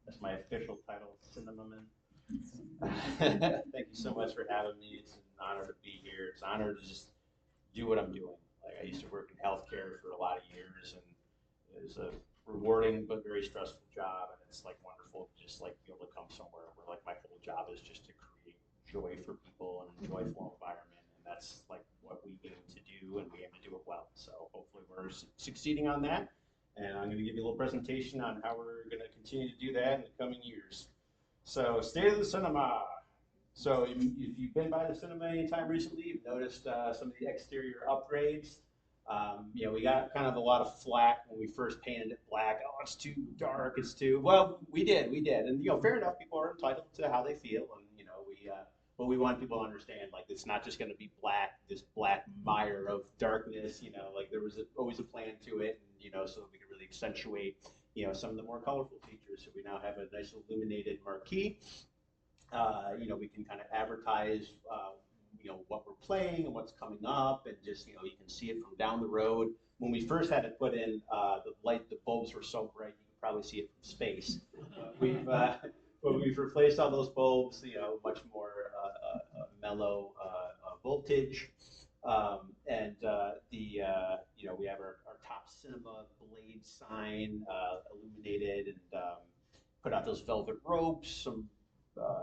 That's my official title, Cinemaman. Thank you so much for having me. It's an honor to be here. It's an honor to just do what I'm doing. Like I used to work in healthcare for a lot of years, and it was a rewarding but very stressful job. And it's like wonderful to just like be able to come somewhere where like my whole job is just to create joy for people and a joyful environment. And that's like what we aim to do, and we aim to do it well. So hopefully we're succeeding on that. And I'm going to give you a little presentation on how we're going to continue to do that in the coming years. So, State of the Cinema. So, if you've been by the cinema anytime recently, you've noticed some of the exterior upgrades. We got kind of a lot of flack when we first painted it black. Oh, it's too dark. It's too well. We did, and fair enough. People are entitled to how they feel, and but we want people to understand, like, it's not just going to be black, this black mire of darkness. Like there was always a plan to it, and so that we could really accentuate, some of the more colorful features. So we now have a nice illuminated marquee. We can kind of advertise, what we're playing and what's coming up, and just, you can see it from down the road. When we first had it put in, the bulbs were so bright, you could probably see it from space. We've replaced all those bulbs, much more mellow voltage. We have our top cinema blade sign illuminated, and put out those velvet ropes, some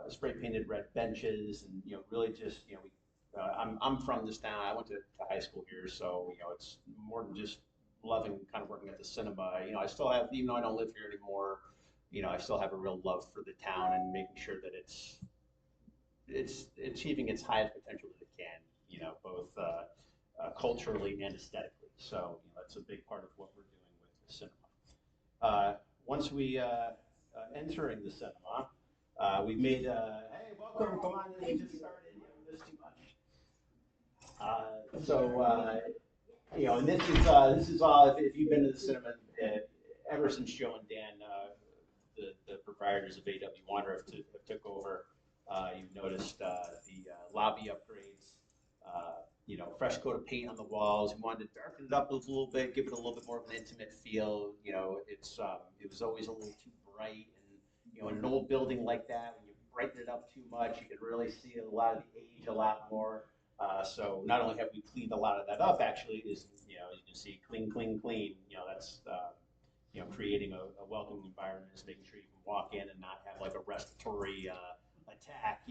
spray painted red benches, and really just I'm from this town. I went to high school here, so it's more than just loving kind of working at the cinema. I still have, even though I don't live here anymore, I still have a real love for the town and making sure that it's achieving its highest potential that it can, both culturally and aesthetically. So that's a big part of what we're doing with the cinema. Once we entering the cinema, we've made hey, welcome, come on in, we just started, this too much. And this is all, if you've been to the cinema ever since Joe and Dan, the proprietors of AW Wander have took over. You've noticed the lobby upgrades, fresh coat of paint on the walls. We wanted to darken it up a little bit, give it a little bit more of an intimate feel. It was always a little too bright, and in an old building like that, when you brighten it up too much, you can really see a lot of the age a lot more. So not only have we cleaned a lot of that up, actually, is you can see clean, clean, clean. That's creating a welcoming environment, is making sure you can walk in and not have like a respiratory attack,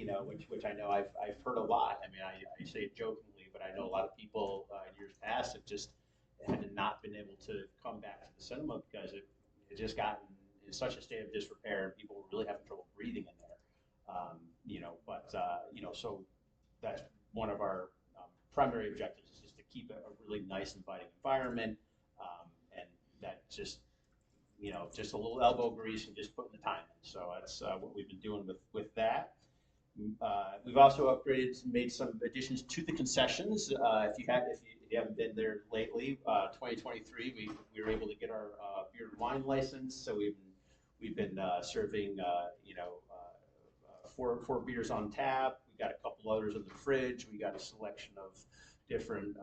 which I know I've heard a lot. I mean, I say it jokingly, but I know a lot of people in years past have just had not been able to come back to the cinema because it just gotten in such a state of disrepair, and people were really having trouble breathing in there. So that's one of our primary objectives, is just to keep a really nice, inviting environment, and that just just a little elbow grease and just putting the time in. So that's what we've been doing with that. We've also upgraded, made some additions to the concessions. If you haven't been there lately, 2023, we were able to get our beer and wine license. So we've been serving four beers on tap. We got a couple others in the fridge. We got a selection of different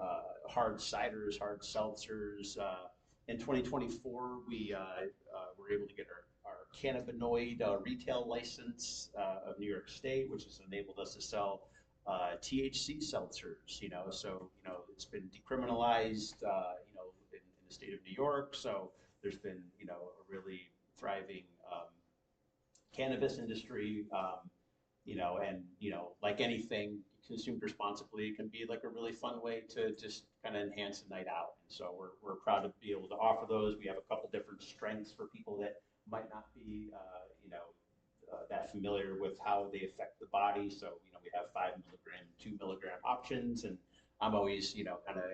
hard ciders, hard seltzers. In 2024, we were able to get our cannabinoid retail license of New York State, which has enabled us to sell THC seltzers. So it's been decriminalized, in the state of New York. So there's been a really thriving cannabis industry. Like anything consumed responsibly, it can be like a really fun way to just kind of enhance a night out. And so we're proud to be able to offer those. We have a couple different strengths for people that might not be, that familiar with how they affect the body. So, we have 5 milligram, 2 milligram options. And I'm always, kind of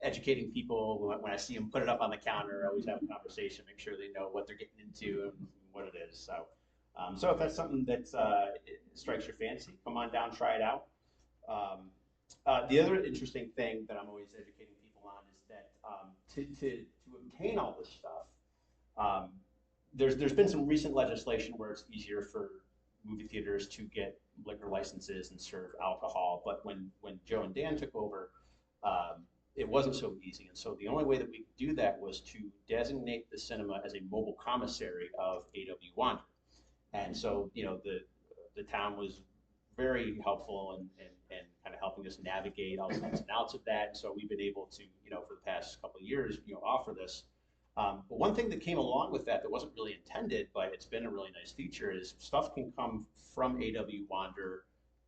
educating people when I see them put it up on the counter. I always have a conversation, make sure they know what they're getting into and what it is. So if that's something that strikes your fancy, come on down, try it out. The other interesting thing that I'm always educating people on is that to obtain all this stuff, there's been some recent legislation where it's easier for movie theaters to get liquor licenses and serve alcohol. But when Joe and Dan took over, it wasn't so easy. And so the only way that we could do that was to designate the cinema as a mobile commissary of AW Wander. And so, the town was very helpful and kind of helping us navigate all the ins and outs of that. And so we've been able to, for the past couple of years, offer this. But one thing that came along with that wasn't really intended, but it's been a really nice feature, is stuff can come from AW Wander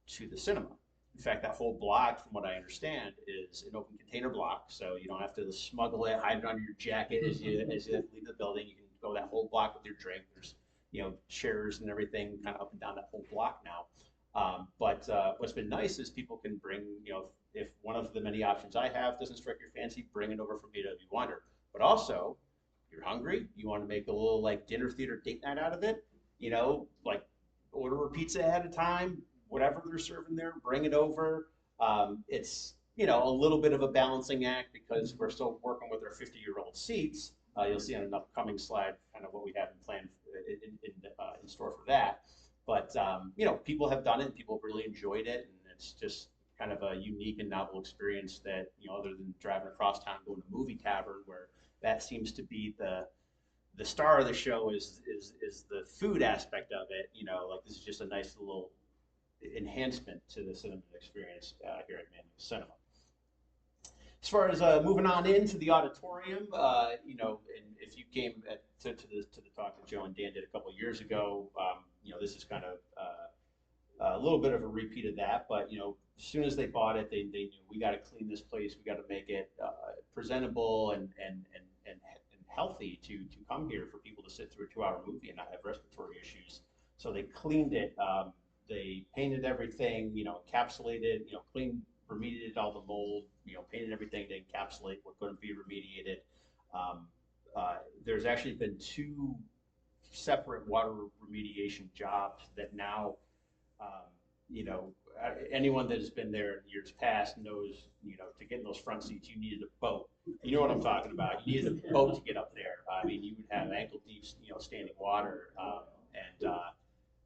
to the cinema. In fact, that whole block, from what I understand, is an open container block, so you don't have to smuggle it, hide it under your jacket as you leave the building. You can go that whole block with your drink. There's chairs and everything kind of up and down that whole block now. But what's been nice is people can bring, if one of the many options I have doesn't strike your fancy, bring it over from AW Wander. But also, you're hungry, you want to make a little like dinner theater date night out of it, like order a pizza ahead of time, whatever they're serving there, bring it over. It's a little bit of a balancing act because we're still working with our 50-year-old seats. You'll see on an upcoming slide kind of what we have in plan in store for that. But people have done it, and people have really enjoyed it, and it's just kind of a unique and novel experience that other than driving across town going to movie tavern, where that seems to be the star of the show is the food aspect of it. Like this is just a nice little enhancement to the cinema experience here at Manlius Cinema. As far as moving on into the auditorium, and if you came to the talk that Joe and Dan did a couple of years ago, this is kind of a little bit of a repeat of that. But as soon as they bought it, they knew we got to clean this place, we got to make it presentable and healthy to come here for people to sit through a 2-hour movie and not have respiratory issues. So they cleaned it. They painted everything, encapsulated, cleaned, remediated all the mold, painted everything to encapsulate what couldn't be remediated. There's actually been 2 separate water remediation jobs that now, anyone that has been there in years past knows, to get in those front seats, you needed a boat. You know what I'm talking about. You needed a boat to get up there. I mean, you would have ankle deep, standing water,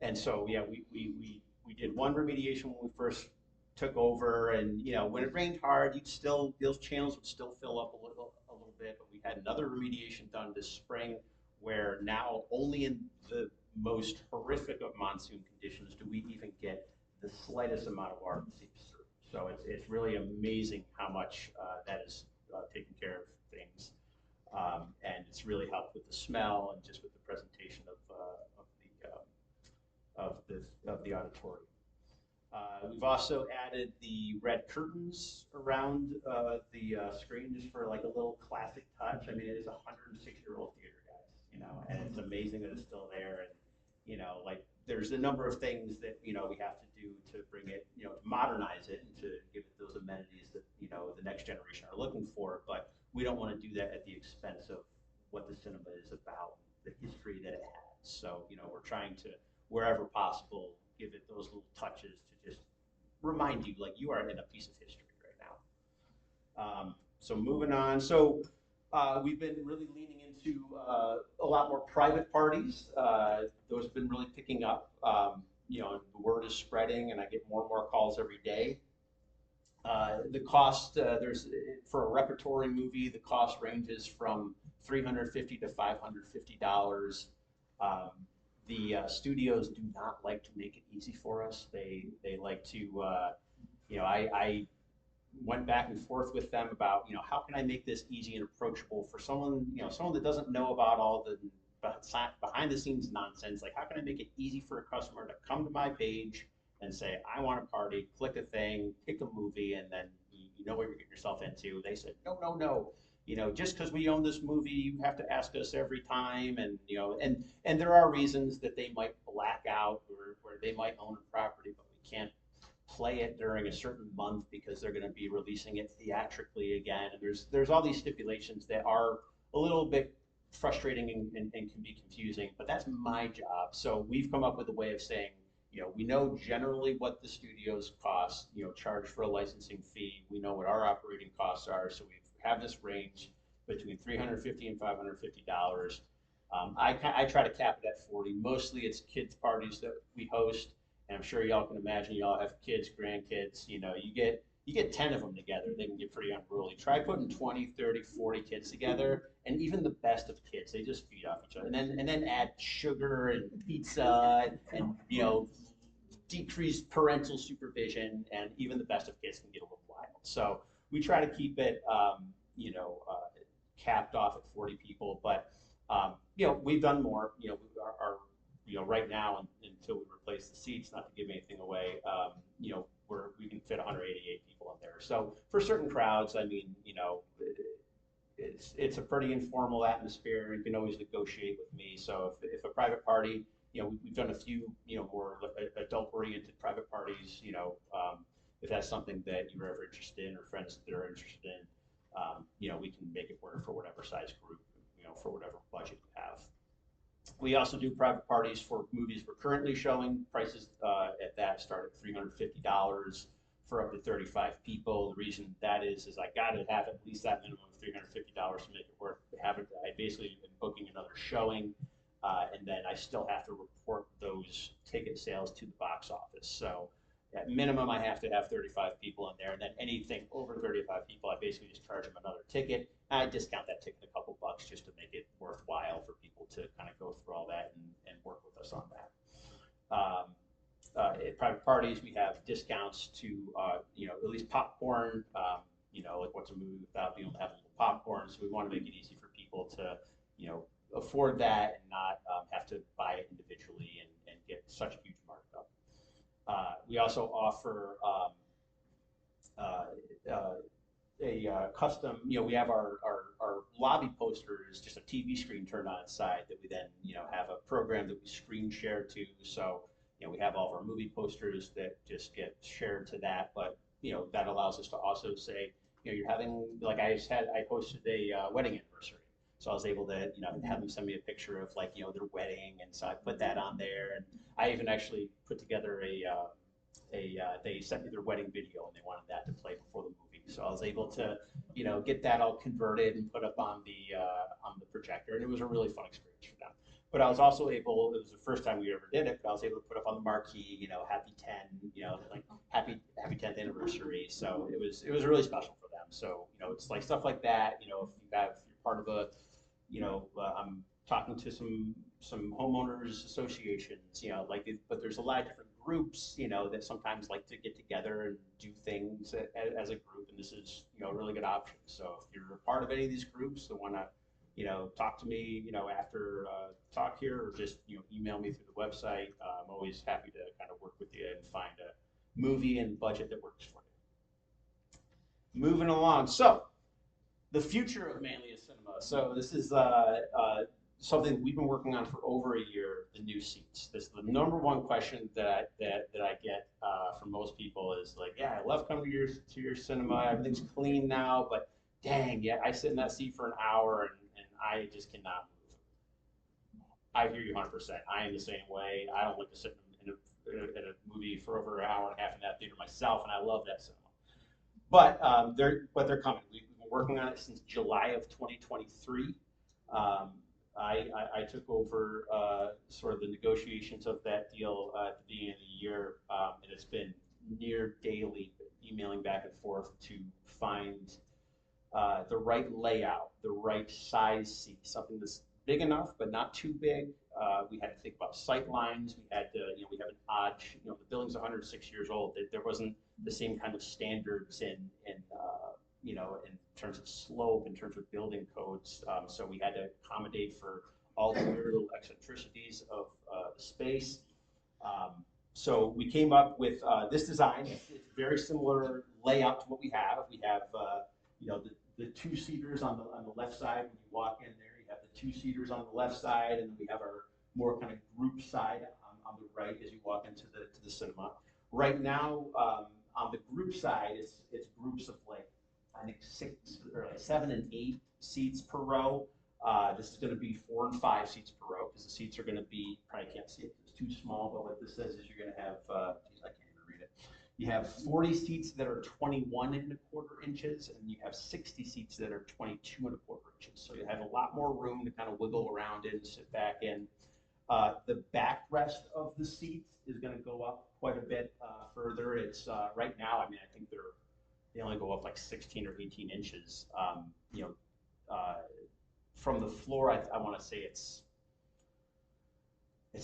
and so yeah, we did one remediation when we first took over, and when it rained hard, those channels would still fill up a little bit. But we had another remediation done this spring, where now only in the most horrific of monsoon conditions do we even get the slightest amount of water that seeps through. So it's really amazing how much that is taking care of things, and it's really helped with the smell and just with the presentation of the auditorium. We've also added the red curtains around the screen just for like a little classic touch. I mean, it is a 106-year-old theater, guys, and it's amazing that it's still there. And, like there's a number of things that, we have to do to bring it, to modernize it and to give it those amenities that, the next generation are looking for. But we don't want to do that at the expense of what the cinema is about, the history that it has. So, we're trying to, wherever possible, give it those little touches to just remind you, like, you are in a piece of history right now. So moving on. So we've been really leaning into a lot more private parties. Those have been really picking up. The word is spreading, and I get more and more calls every day. The cost, for a repertory movie, the cost ranges from $350 to $550. The studios do not like to make it easy for us. They like to, I went back and forth with them about, how can I make this easy and approachable for someone, someone that doesn't know about all the behind the scenes nonsense. Like, how can I make it easy for a customer to come to my page and say, I want a party, click a thing, pick a movie, and then you know what you're getting yourself into. They said, no. Just because we own this movie, you have to ask us every time, and and there are reasons that they might black out or they might own a property, but we can't play it during a certain month because they're going to be releasing it theatrically again. And there's all these stipulations that are a little bit frustrating and can be confusing, but that's my job. So we've come up with a way of saying, we know generally what the studios cost, charge for a licensing fee. We know what our operating costs are, so we have this range between $350 and $550. I try to cap it at 40. Mostly it's kids parties that we host, and I'm sure y'all can imagine y'all have kids, grandkids. You you get 10 of them together, they can get pretty unruly. Try putting 20, 30, 40 kids together, and even the best of kids, they just feed off each other. And then add sugar and pizza and decreased parental supervision, and even the best of kids can get a little wild. So we try to keep it, capped off at 40 people, but we've done more. Right now, until we replace the seats, not to give anything away, we can fit 188 people in there. So for certain crowds, I mean, it's a pretty informal atmosphere. You can always negotiate with me. So if a private party, we've done a few, more adult-oriented private parties. If that's something that you're ever interested in, or friends that are interested in, we can make it work for whatever size group, for whatever budget you have. We also do private parties for movies we're currently showing. Prices at that start at $350 for up to 35 people. The reason that is I got to have at least that minimum of $350 to make it work. I basically been booking another showing, and then I still have to report those ticket sales to the box office. So at minimum, I have to have 35 people in there, and then anything over 35 people, I basically just charge them another ticket. I discount that ticket a couple bucks just to make it worthwhile for people to kind of go through all that and work with us on that. At private parties, we have discounts to, at least popcorn. Like what's a movie without being able to have a little popcorn? So we want to make it easy for people to, afford that and not have to buy it individually and get such a huge markup. We also offer a custom, we have our lobby poster is just a TV screen turned on its side that we then, have a program that we screen share to. So, we have all of our movie posters that just get shared to that, but, that allows us to also say, you're having, like I posted a wedding anniversary. So I was able to, have them send me a picture of their wedding, and so I put that on there. And I even actually put together they sent me their wedding video, and they wanted that to play before the movie. So I was able to, get that all converted and put up on the projector, and it was a really fun experience for them. But I was also able, it was the first time we ever did it, but I was able to put up on the marquee, happy 10, happy 10th anniversary. So it was really special for them. So, it's like stuff like that, if you're part of a, I'm talking to some homeowners associations, but there's a lot of different groups, that sometimes like to get together and do things as a group, and this is, a really good option. So if you're a part of any of these groups that want to, talk to me, after talk here, or just, email me through the website. I'm always happy to kind of work with you and find a movie and budget that works for you. Moving along. So the future of Manlius Cinema. So this is something we've been working on for over a year, the new seats. This is the number one question that I get from most people is like, yeah, I love coming to your cinema. Everything's clean now, but dang, yeah, I sit in that seat for an hour and I just cannot move. I hear you 100%. I am the same way. I don't like to sit in a movie for over an hour and a half in that theater myself, and I love that cinema. But they're coming. We've been working on it since July of 2023. I took over sort of the negotiations of that deal at the beginning of the year, and it's been near daily emailing back and forth to find the right layout, the right size seat, something that's big enough but not too big. We had to think about sight lines. We had to, we have an odd, the building's 106 years old. There wasn't the same kind of standards in terms of slope, in terms of building codes. So we had to accommodate for all the weird little eccentricities of the space. So we came up with this design. It's very similar layout to what we have. We have, the two-seaters on the left side. When you walk in there, you have the two-seaters on the left side, and then we have our more kind of group side on the right as you walk into the cinema. Right now, on the group side, it's groups of I think 7 and 8 seats per row. This is going to be 4 and 5 seats per row because the seats are going to be, probably can't see it, it's too small, but what this says is you're going to have, geez, I can't even read it. You have 40 seats that are 21 1/4 inches, and you have 60 seats that are 22 1/4 inches. So you have a lot more room to kind of wiggle around in, sit back in. The backrest of the seats is going to go up quite a bit further. It's right now, I mean, I think they're they only go up like 16 or 18 inches. You know, from the floor, I want to say it's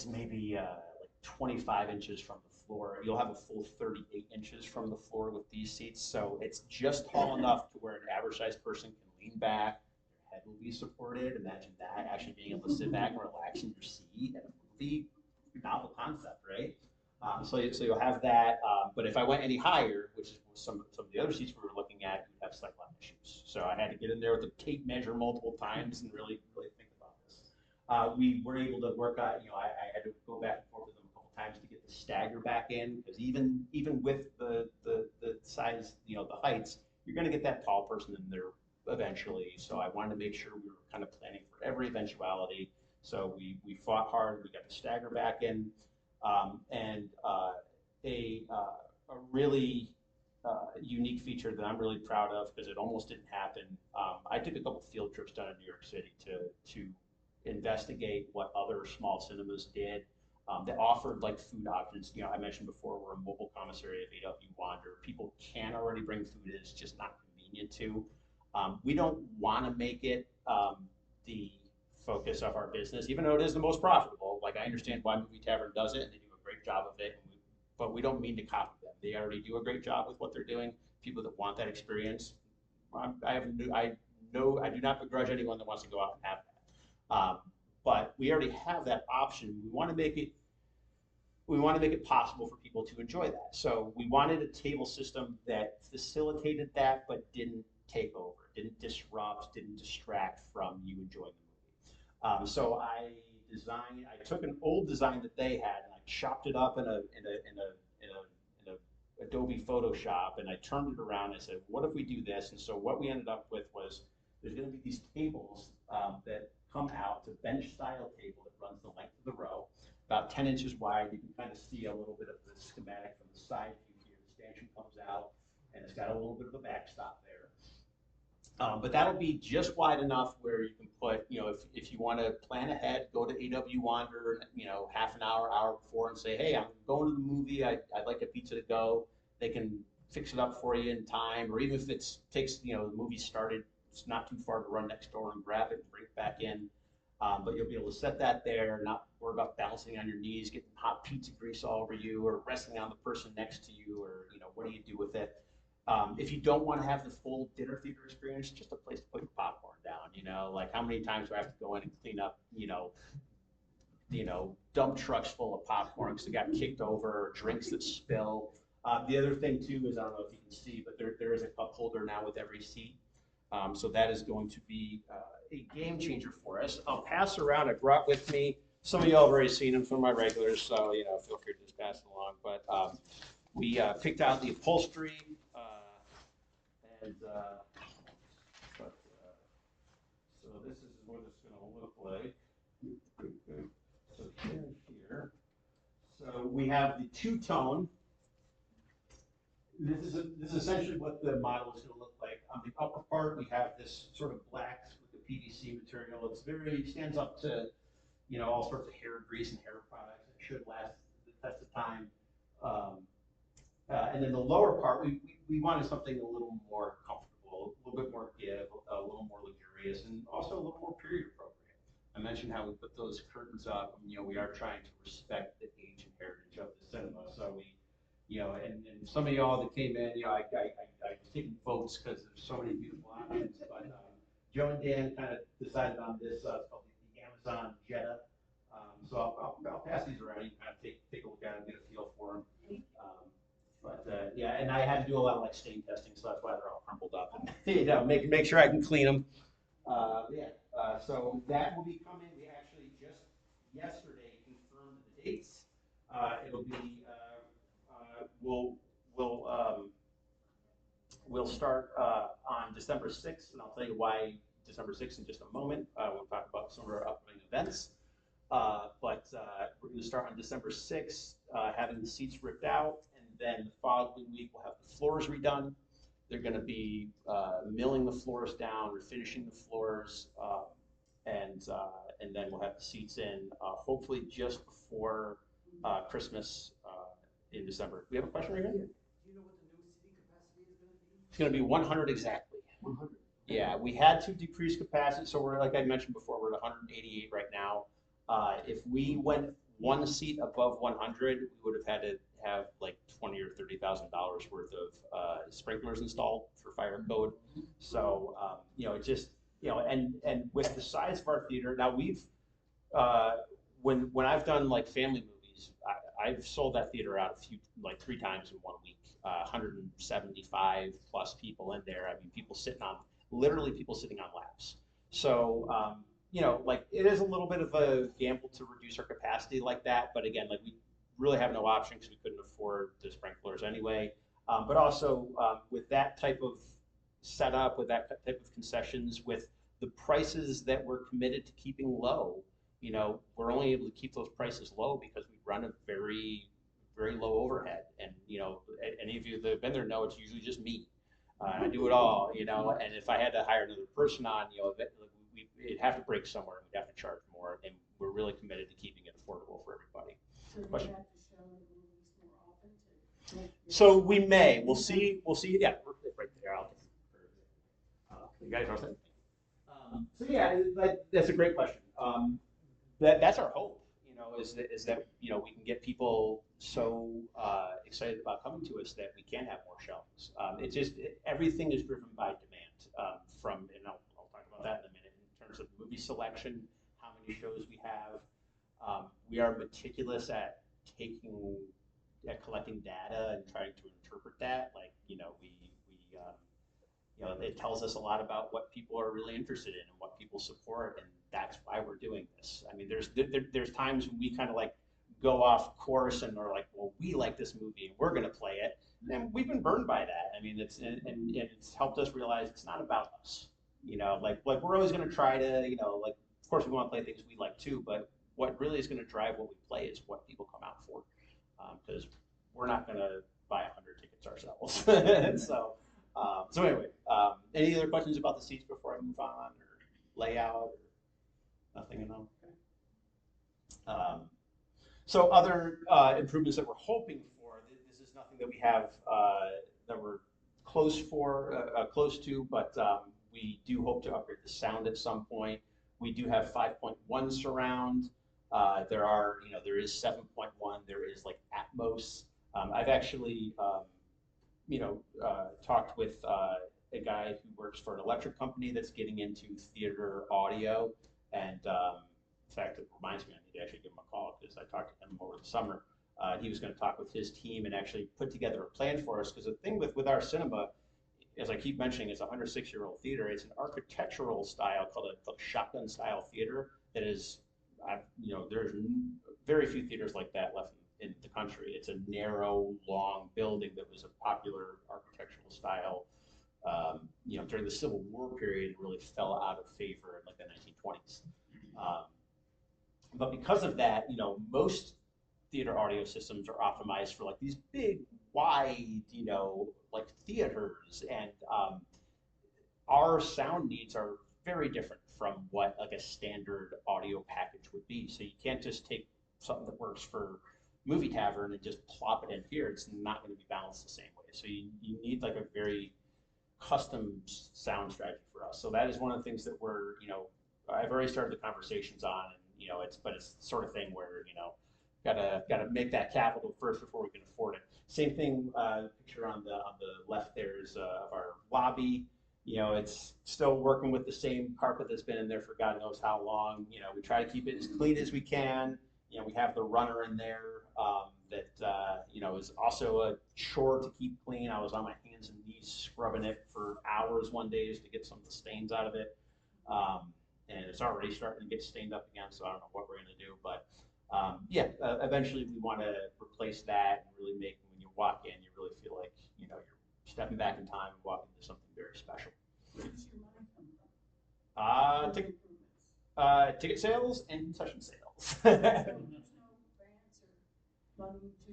maybe like 25 inches from the floor. You'll have a full 38 inches from the floor with these seats. So it's just tall enough to where an average sized person can lean back, their head will be supported. Imagine that, actually being able to sit back and relax in your seat at a movie. Novel concept, right? So you'll have that. But if I went any higher, which is some of the other seats we were looking at, you'd have sightline issues. So I had to get in there with the tape measure multiple times and really think about this. We were able to work out. I had to go back and forth with them a couple times to get the stagger back in, because even with the size, the heights, you're going to get that tall person in there eventually. So I wanted to make sure we were kind of planning for every eventuality. So we fought hard. We got the stagger back in, and a really unique feature that I'm really proud of, because it almost didn't happen. I took a couple field trips down in New York City to investigate what other small cinemas did that offered like food options. I mentioned before, we're a mobile commissary of AW Wander. People can already bring food in, it's just not convenient to. We don't want to make it the focus of our business, even though it is the most profitable. Like, I understand why Movie Tavern does it, and they do a great job of it, but we don't mean to copy them. They already do a great job with what they're doing. People that want that experience, I do not begrudge anyone that wants to go out and have that. But we already have that option. We want to make it possible for people to enjoy that. So we wanted a table system that facilitated that, but didn't take over, didn't disrupt, didn't distract from you enjoying the movie. So I took an old design that they had, and I chopped it up in a Adobe Photoshop, and I turned it around. And I said, what if we do this? And so what we ended up with was, there's going to be these tables that come out. It's a bench style table that runs the length of the row, about 10 inches wide. You can kind of see a little bit of the schematic from the side view here. The stanchion comes out, and it's got a little bit of a backstop there. But that'll be just wide enough where you can put, if you want to plan ahead, go to AW Wander, half an hour before, and say, hey, I'm going to the movie. I'd like a pizza to go. They can fix it up for you in time, or even if it takes, the movie started, it's not too far to run next door and grab it and bring it back in. But you'll be able to set that there, not worry about bouncing on your knees, getting hot pizza grease all over you, or resting on the person next to you, or what do you do with it? If you don't want to have the full dinner theater experience, just a place to put your popcorn down. Like, how many times do I have to go in and clean up, dump trucks full of popcorn because they got kicked over, or drinks that spill. The other thing too is, I don't know if you can see, but there is a cup holder now with every seat. So that is going to be a game changer for us. I'll pass around. I brought with me, some of y'all have already seen them, some of my regulars, so feel free to just pass it along. But we picked out the upholstery, so this is what it's going to look like. So here. So we have the two-tone. This is essentially what the model is going to look like. On the upper part, we have this sort of black with the PVC material. It stands up to, all sorts of hair grease and hair products. It should last the test of time. And then the lower part, we wanted something a little more comfortable, a little bit more give, a little more luxurious, and also a little more period appropriate. I mentioned how we put those curtains up. We are trying to respect the age and heritage of the cinema. So and some of y'all that came in, I was taking votes because there's so many beautiful options. But Joe and Dan kind of decided on this. It's called the Amazon Jetta. So I'll pass these around. You can kind of take a look at them, get a feel for them. Yeah, and I had to do a lot of like stain testing, so that's why they're all crumpled up, and make sure I can clean them. So that will be coming. We actually just yesterday confirmed the dates. It'll be we'll start on December 6th, and I'll tell you why December 6th in just a moment. We'll talk about some of our upcoming events. But we're going to start on December 6th, having the seats ripped out, and then the following week we'll have the floors redone. They're going to be milling the floors down, refinishing the floors, and then we'll have the seats in, hopefully just before Christmas in December. We have a question right here? Do you know what the new seating capacity is going to be? It's going to be 100 exactly. 100. Yeah, we had to decrease capacity, so we're, like I mentioned before, we're at 188 right now. If we went one seat above 100, we would have had to have like 20 or $30,000 worth of sprinklers installed for fire code. So it just and with the size of our theater now, we've when I've done like family movies, I've sold that theater out like 3 times in 1 week. 175 plus people in there. I mean, literally people sitting on laps. So, like it is a little bit of a gamble to reduce our capacity like that. But again, like we really have no option because we couldn't afford the sprinklers anyway. But also with that type of setup, with that type of concessions, with the prices that we're committed to keeping low, we're only able to keep those prices low because we run a very, very low overhead. And, any of you that have been there know it's usually just me. I do it all, and if I had to hire another person on, it'd have to break somewhere. We'd have to charge more, and we're really committed to keeping it affordable for everybody. So you Question? have to show the movies more often to make So we may. We'll see. Yeah, right there. You guys know that? So yeah, that's a great question. That's our hope. Is that we can get people so excited about coming to us that we can have more showings. It's just everything is driven by demand. And I'll talk about that in a minute in terms of movie selection, how many shows we have. We are meticulous at collecting data and trying to interpret that. Like it tells us a lot about what people are really interested in and what people support, and that's why we're doing this. I mean, there's times when we kind of like go off course and are like, well, we like this movie and we're going to play it, and we've been burned by that. I mean, it's helped us realize it's not about us. Like we're always going to try to, like of course we want to play things we like too, but what really is going to drive what we play is what people come out for, because we're not going to buy 100 tickets ourselves. So anyway, any other questions about the seats before I move on, or layout, or nothing at all? Okay. So other improvements that we're hoping for. This is nothing that we have that we're close to, but we do hope to upgrade the sound at some point. We do have 5.1 surround. There is 7.1. There is like Atmos. I've actually talked with a guy who works for an electric company that's getting into theater audio, and in fact, it reminds me I need to actually give him a call because I talked to him over the summer. He was going to talk with his team and actually put together a plan for us, because the thing with our cinema, as I keep mentioning, it's a 106-year-old theater. It's an architectural style called a shotgun style theater that is, there's very few theaters like that left in the country. It's a narrow, long building that was a popular architectural style, during the Civil War period. It really fell out of favor in like the 1920s. But because of that, most theater audio systems are optimized for like these big, wide, like theaters, and our sound needs are very different from what like a standard audio package would be. So you can't just take something that works for movie tavern and just plop it in here. It's not going to be balanced the same way. So you need like a very custom sound strategy for us. So that is one of the things that I've already started the conversations on, and it's the sort of thing where gotta make that capital first before we can afford it. Same thing. Picture on the left there is of our lobby. It's still working with the same carpet that's been in there for God knows how long. We try to keep it as clean as we can. We have the runner in there that is also a chore to keep clean. I was on my hands and knees scrubbing it for hours one day just to get some of the stains out of it. And it's already starting to get stained up again, so I don't know what we're going to do. But eventually we want to replace that and really make, when you walk in, you really feel like you're stepping back in time and walking into something very special. Ticket sales and concession sales.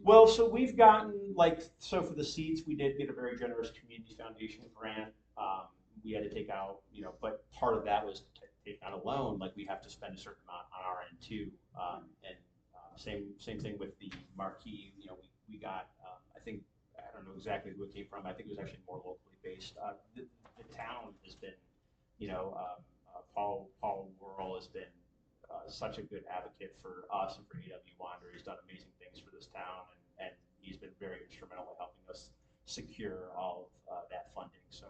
Well, so we've gotten so for the seats, we did get a very generous community foundation grant. We had to take out, but part of that was to take out a loan. Like we have to spend a certain amount on our end too. And same thing with the marquee. We got, I think I don't know exactly who it came from. I think it was actually more locally based. The town has been, Paul Worrell has been such a good advocate for us and for AW Wander. He's done amazing things for this town, and he's been very instrumental in helping us secure all of that funding. So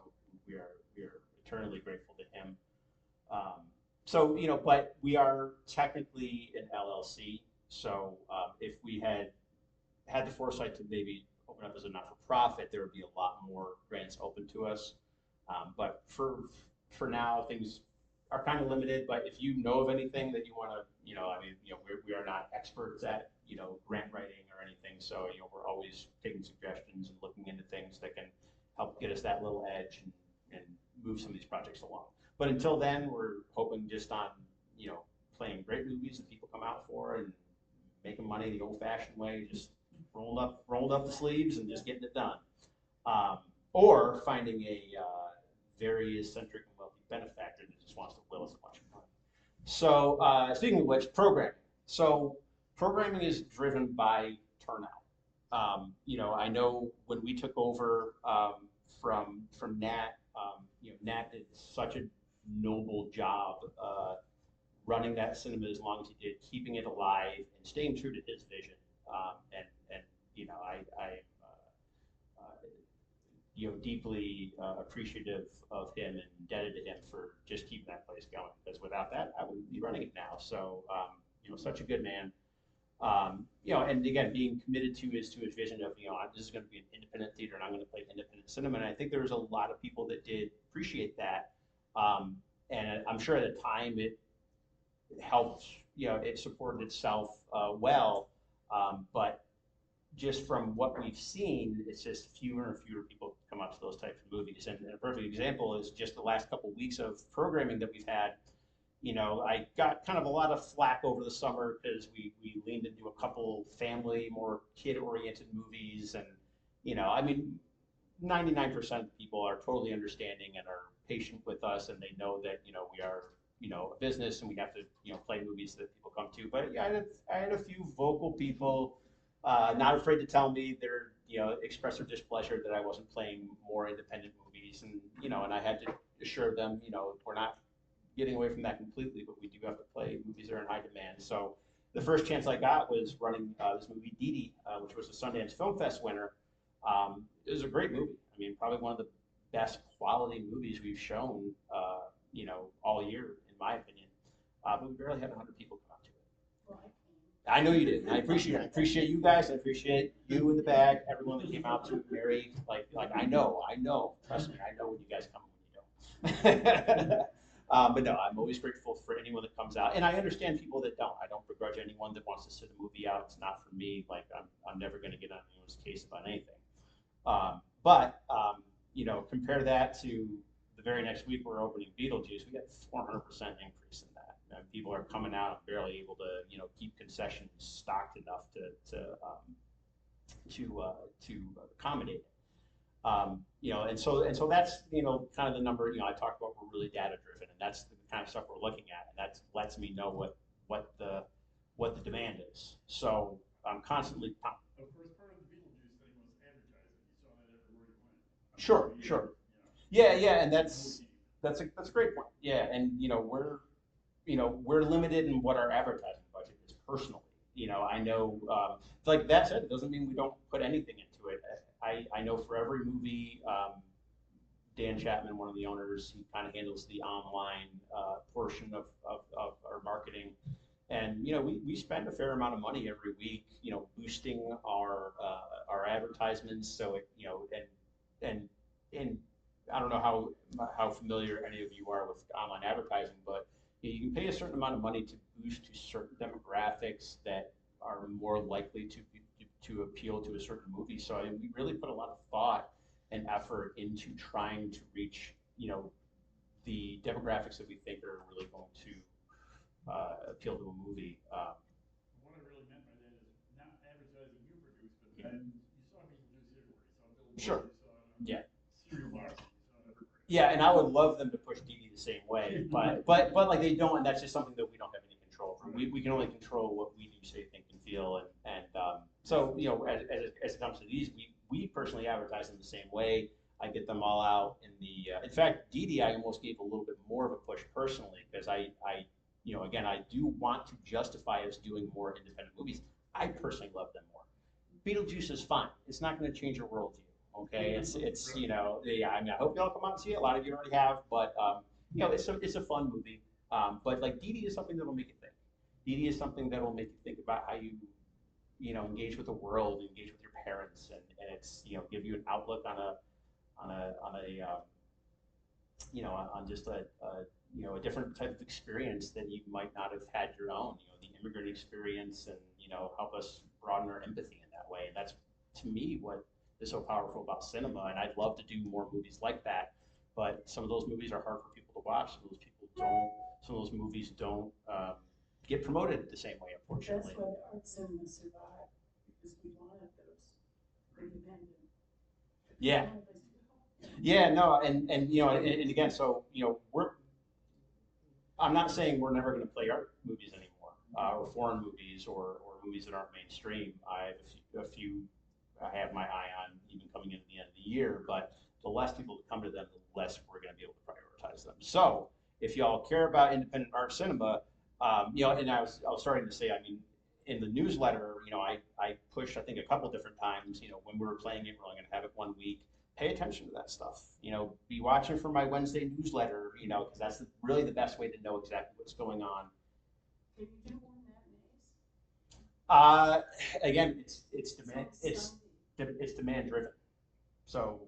we are eternally grateful to him. But we are technically an LLC. So if we had the foresight to maybe open up as a not-for-profit, there would be a lot more grants open to us. But for now, things are kind of limited. But if you know of anything that you want to, we are not experts at, grant writing or anything. So, we're always taking suggestions and looking into things that can help get us that little edge and move some of these projects along. But until then, we're hoping just on, playing great movies that people come out for and making money the old-fashioned way, just rolled up the sleeves and just getting it done. Or finding a very eccentric and wealthy benefactor that just wants to will us a bunch of money. So speaking of which, programming. So programming is driven by turnout. I know when we took over from Nat, Nat did such a noble job running that cinema as long as he did, keeping it alive and staying true to his vision. Deeply appreciative of him and indebted to him for just keeping that place going. Because without that, I wouldn't be running it now. So, such a good man. And again, being committed to his vision of, this is going to be an independent theater and I'm going to play independent cinema. And I think there was a lot of people that did appreciate that. And I'm sure at the time it helped, it supported itself well. But just from what we've seen, it's just fewer and fewer people come up to those types of movies. And a perfect example is just the last couple of weeks of programming that we've had. I got kind of a lot of flack over the summer because we leaned into a couple family, more kid-oriented movies. And, 99% of the people are totally understanding and are patient with us, and they know that, we are, a business and we have to, play movies that people come to. But yeah, I had a few vocal people not afraid to tell me their, express their displeasure that I wasn't playing more independent movies. And, and I had to assure them, we're not getting away from that completely, but we do have to play movies that are in high demand. So the first chance I got was running this movie, Dee Dee, which was a Sundance Film Fest winner. It was a great movie. I mean, probably one of the best quality movies we've shown, all year, in my opinion. But we barely had 100 people come out to it. Well, I know you did. I appreciate you guys. I appreciate you in the bag, everyone that came out to it, Mary. Like I know. Trust me, I know when you guys come and when you don't. But no, I'm always grateful for anyone that comes out, and I understand people that don't. I don't begrudge anyone that wants to sit a movie out. It's not for me. Like I'm never going to get on anyone's case about anything. But compare that to the very next week we're opening Beetlejuice. We got 400% increase in that. And people are coming out and barely able to keep concessions stocked enough to accommodate it. And so that's kind of the number. I talked about, we're really data driven, and that's the kind of stuff we're looking at, and that lets me know what the demand is. So I'm constantly. Of course, part of the Beetlejuice thing was advertising. You saw that everywhere you went. Sure. Yeah, and that's a great point. Yeah, and we're limited in what our advertising budget is personally. I know, like that said, it doesn't mean we don't put anything into it. I know for every movie, Dan Chapman, one of the owners, he kind of handles the online portion of our marketing. And, we spend a fair amount of money every week, boosting our advertisements. So, and I don't know how familiar any of you are with online advertising, but you can pay a certain amount of money to boost to certain demographics that are more likely to appeal to a certain movie. So we really put a lot of thought and effort into trying to reach, the demographics that we think are really going to appeal to a movie. What I really meant by that is not advertising you produce, but then you saw Beetlejuice everywhere. You saw Billboard, Sure. you saw cereal boxes, you saw everywhere. Yeah, and I would love them to push Dee Dee the same way, but like they don't, and that's just something that we don't have any control over. We can only control what we do, say, think, and feel, and so as it comes to these, we personally advertise them the same way. I get them all out in the. In fact, Dee I almost gave a little bit more of a push personally because again, I do want to justify us doing more independent movies. I personally love them more. Beetlejuice is fine. It's not going to change your worldview. Okay, yeah. I mean, I hope y'all come out and see it. A lot of you already have, but it's a fun movie. But like Dee is something that'll make you think. Dee is something that'll make you think about how engage with the world, engage with your parents, and it's give you an outlook on just a different type of experience that you might not have had your own. The immigrant experience, and help us broaden our empathy in that way. And that's to me what is so powerful about cinema. And I'd love to do more movies like that. But some of those movies are hard for people to watch. Some of those movies don't get promoted the same way, unfortunately. That's why the art cinema survived, because we wanted those independent. Yeah. Yeah, no, and again, so I'm not saying we're never going to play art movies anymore, or foreign movies, or movies that aren't mainstream. I have a few I have my eye on even coming into the end of the year, but the less people that come to them, the less we're going to be able to prioritize them. So if y'all care about independent art cinema, and I was starting to say, I mean, in the newsletter, I pushed, I think, a couple different times, when we were playing it, we're only going to have it 1 week. Pay attention to that stuff. Be watching for my Wednesday newsletter, because that's really the best way to know exactly what's going on. Can you do more matinees? Again, it's demand driven. So,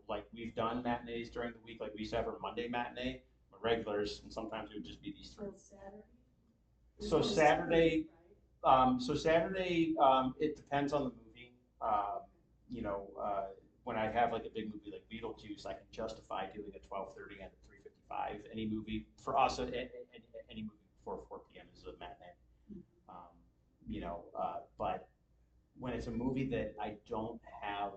like we've done matinees during the week, like we used to have our Monday matinee, regulars, and sometimes it would just be these three. So Saturday, it depends on the movie. When I have like a big movie like Beetlejuice, I can justify doing a 12:30 and a 3:55. Any movie for us, any movie before 4 p.m. is a matinee. But when it's a movie that I don't have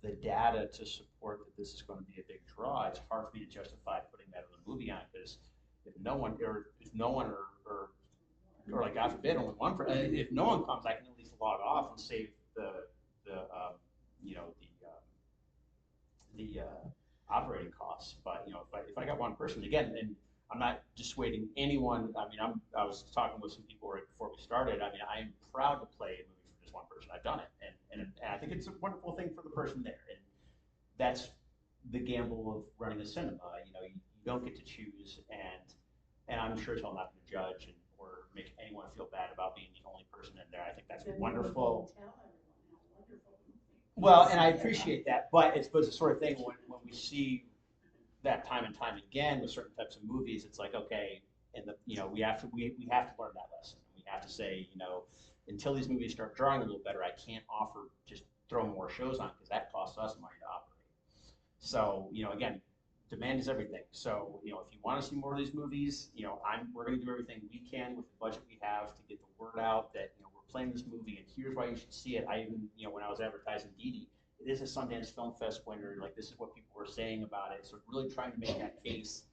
the data to support that this is going to be a big draw, it's hard for me to justify putting that other movie on, because if no one or like God forbid only one, if no one comes, I can at least log off and save the operating costs. But if I got one person, again, and I'm not dissuading anyone. I mean, I was talking with some people right before we started. I mean, I am proud to play a movie for just one person. I've done it, and I think it's a wonderful thing for the person there. And that's the gamble of running a cinema. You don't get to choose, and I'm sure it's all not going to judge or make anyone feel bad about being the only person in there. I think that's wonderful. Well, and I appreciate that, but it's the sort of thing when we see that time and time again with certain types of movies, it's like, okay, and we have to learn that lesson. We have to say, until these movies start drawing a little better, I can't offer just throw more shows on, because that costs us money to operate. So, again, demand is everything. So, if you want to see more of these movies, we're going to do everything we can with the budget we have to get the word out that we're playing this movie, and here's why you should see it. I even, when I was advertising Dee, it is a Sundance Film Fest winner. Like, this is what people were saying about it. So really trying to make that case.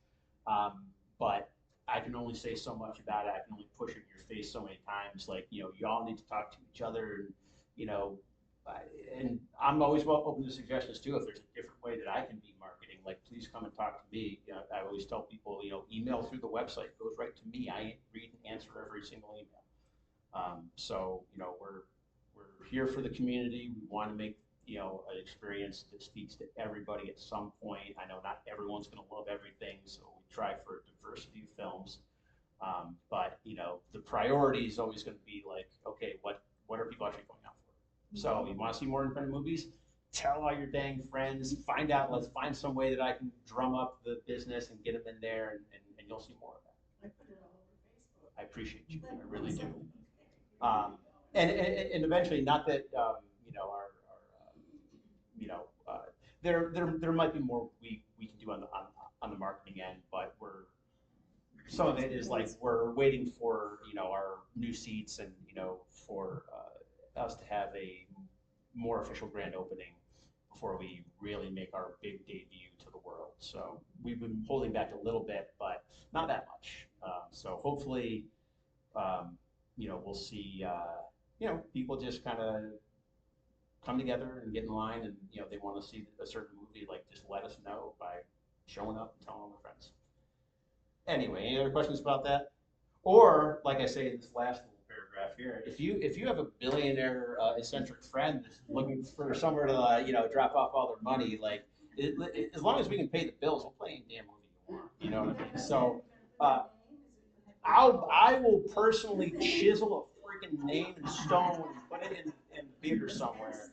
But I can only say so much about it. I can only push it in your face so many times. Like, y'all need to talk to each other, and I'm always open to suggestions too. If there's a different way that I can be marketing, like, please come and talk to me. I always tell people, email through the website. It goes right to me. I read and answer every single email. So we're here for the community. We want to make an experience that speaks to everybody at some point. I know not everyone's going to love everything, so we try for a diversity of films. But the priority is always going to be like, okay, what are people actually going out for? So you want to see more independent movies? Tell all your dang friends. Let's find some way that I can drum up the business and get them in there, and you'll see more of that. I put it all over Facebook. I appreciate you. I really do. And eventually, not that there might be more we can do on the marketing end, but some of it is like we're waiting for our new seats and for us to have a more official grand opening before we really make our big debut to the world. So we've been holding back a little bit, but not that much. So hopefully, we'll see. People just kind of come together and get in line, and they want to see a certain movie, like just let us know by showing up and telling all their friends. Anyway, any other questions about that? Or like I say in this last little paragraph here, if you have a billionaire eccentric friend that's looking for somewhere to drop off all their money, like as long as we can pay the bills, we'll play any damn movie you want. You know what I mean? So I will personally chisel a freaking name in stone and put it in the theater somewhere.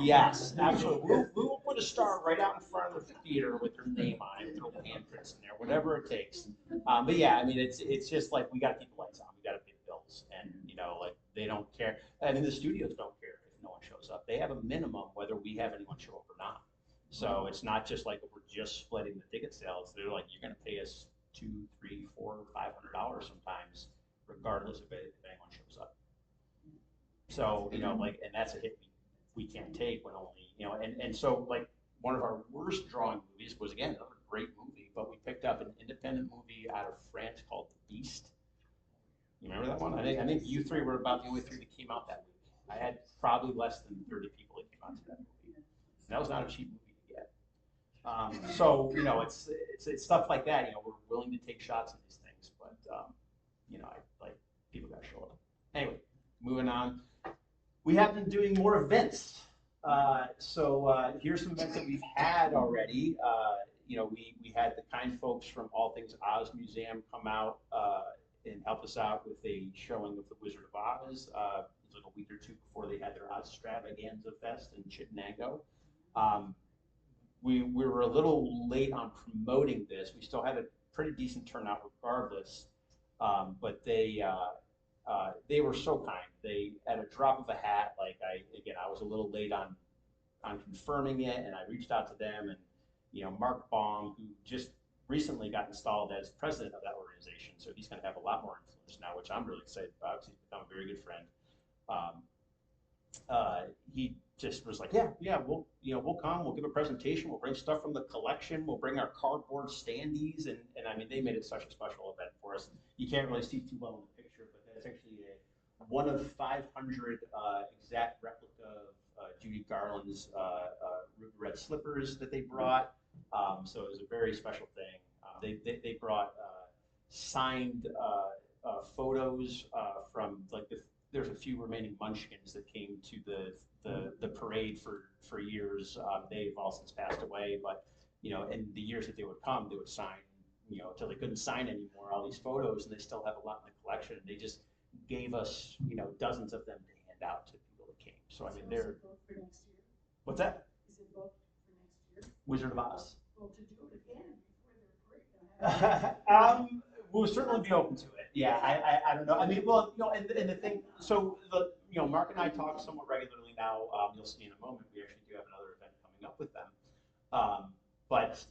Yes, absolutely. We will put a star right out in front of the theater with their name on it, with their little handprints in there, whatever it takes. But yeah, I mean, it's just like we got to keep the lights on. We got to pay the bills, and like they don't care. I mean, the studios don't care if no one shows up. They have a minimum whether we have anyone show up or not. So it's not just like we're just splitting the ticket sales. They're like, you're going to pay us $200, $300, $400, $500 sometimes, regardless if anyone shows up. So like, and that's a hit we can't take when only and so like one of our worst drawing movies was again another great movie, but we picked up an independent movie out of France called The Beast. You remember that one? I think you three were about the only three that came out that week. I had probably less than 30 people that came out to that movie. And that was not a cheap movie to get. So it's stuff like that. We're willing to take shots at these things, but people got to show up. Anyway, moving on. We have been doing more events. So here's some events that we've had already. We had the kind folks from All Things Oz Museum come out and help us out with a showing of The Wizard of Oz. It was like a week or two before they had their Oz Extravaganza Fest in Chittenango. We were a little late on promoting this. We still had a pretty decent turnout regardless, but they were so kind. They, at a drop of a hat, like I was a little late on confirming it, and I reached out to them, and Mark Baum, who just recently got installed as president of that organization, so he's going to have a lot more influence now, which I'm really excited about because he's become a very good friend. He just was like, yeah, we'll come, we'll give a presentation, we'll bring stuff from the collection, we'll bring our cardboard standees, and I mean, they made it such a special event for us. You can't really see too well in the picture, but that's actually one of 500 exact replica of Judy Garland's ruby red slippers that they brought. So it was a very special thing. They brought signed photos from like there's a few remaining Munchkins that came to the parade for years. They've all since passed away, but in the years that they would come, they would sign until they couldn't sign anymore, all these photos, and they still have a lot in the collection. And they just gave us dozens of them to hand out to people that came. So I mean, they're what's that? Is it booked for next year? Wizard of Oz. Well, to do it again before they're great. We'll certainly be open to it. Yeah, I don't know. I mean, well, and the thing, so Mark and I talk somewhat regularly now. You'll see in a moment. We actually do have another event coming up with them. But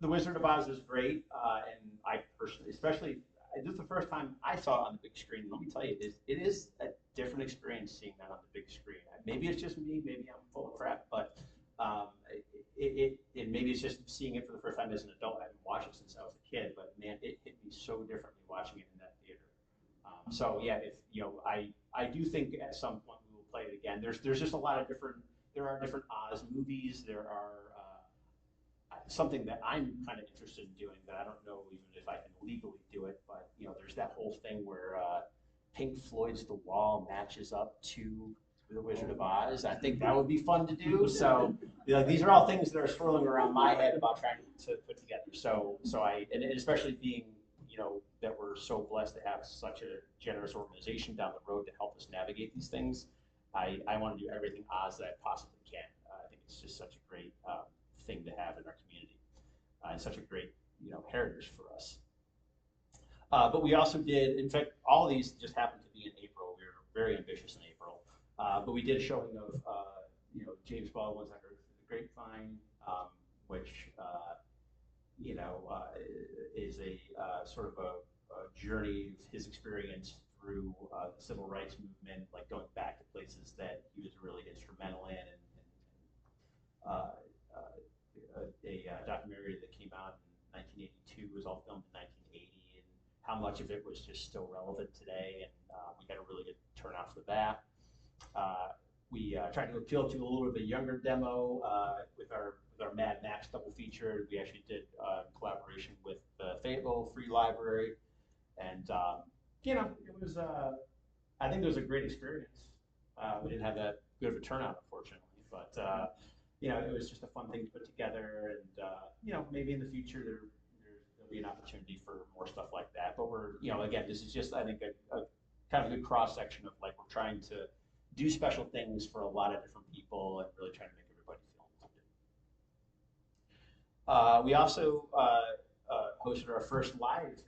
the Wizard of Oz is great, and I personally, especially, this is the first time I saw it on the big screen. Let me tell you, it is a different experience seeing that on the big screen. Maybe it's just me. Maybe I'm full of crap, but and maybe it's just seeing it for the first time as an adult. I haven't watched it since I was a kid, but man, it hit me so differently watching it in that theater. So yeah, if I do think at some point we will play it again. There's just a lot of there are different Oz movies. There are something that I'm kind of interested in doing that I don't know even if I can legally do it, but there's that whole thing where Pink Floyd's The Wall matches up to The Wizard of Oz. I think that would be fun to do. So these are all things that are swirling around my head about trying to put together. So and especially being that we're so blessed to have such a generous organization down the road to help us navigate these things. I want to do everything Oz that I possibly can. I think it's just such a great thing to have in our community and such a great heritage for us. But we also did, in fact, all of these just happened to be in April. We were very ambitious in April. But we did a showing of James Baldwin's Under the Grapevine, which is a sort of a journey of his experience through the civil rights movement, like going back to places that he was really instrumental in, and a documentary that came out in 1982 was all filmed in 1980, and how much of it was just still relevant today, and we got a really good turnout for that. we tried to appeal to a little bit of a younger demo with our Mad Max double feature. We actually did collaboration with the Fayetteville Free Library, and it was I think it was a great experience. We didn't have that good of a turnout, unfortunately, but it was just a fun thing to put together, and maybe in the future there'll be an opportunity for more stuff like that. But we're again, this is just I think a kind of a good cross section of like we're trying to do special things for a lot of different people and really trying to make everybody feel included. We also hosted our first live entertainment.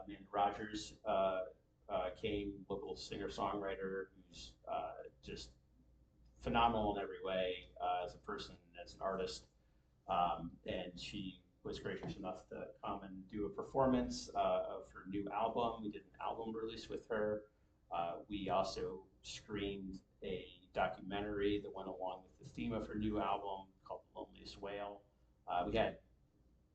Amanda Rogers came, local singer-songwriter who's just phenomenal in every way as a person, as an artist. And she was gracious enough to come and do a performance of her new album. We did an album release with her. We also screened a documentary that went along with the theme of her new album called Loneliest Whale. We had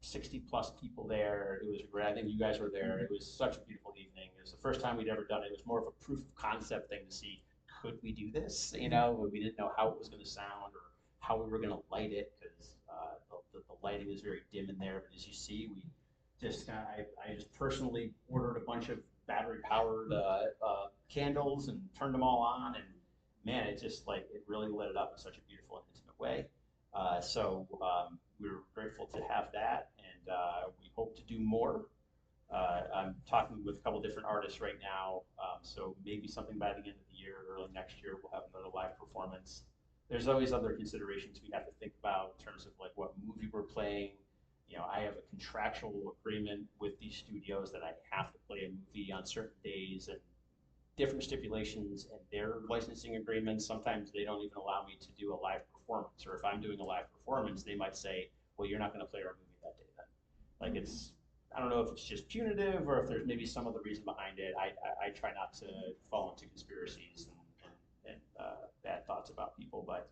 60 plus people there. It was great. I think you guys were there. It was such a beautiful evening. It was the first time we'd ever done it. It was more of a proof of concept thing to see, could we do this? But we didn't know how it was going to sound or how we were going to light it, because the lighting is very dim in there. But as you see, we just I just personally ordered a bunch of battery powered candles and turned them all on, and man, it just it really lit it up in such a beautiful and intimate way. So we were grateful to have that, and we hope to do more. I'm talking with a couple different artists right now, so maybe something by the end of the year or early next year we'll have another live performance. There's always other considerations we have to think about in terms of like what movie we're playing. I have a contractual agreement with these studios that I have to play a movie on certain days, and different stipulations and their licensing agreements. Sometimes they don't even allow me to do a live performance, or if I'm doing a live performance, they might say, well, you're not going to play our movie that day then. I don't know if it's just punitive or if there's maybe some other reason behind it. I try not to fall into conspiracies and bad thoughts about people, but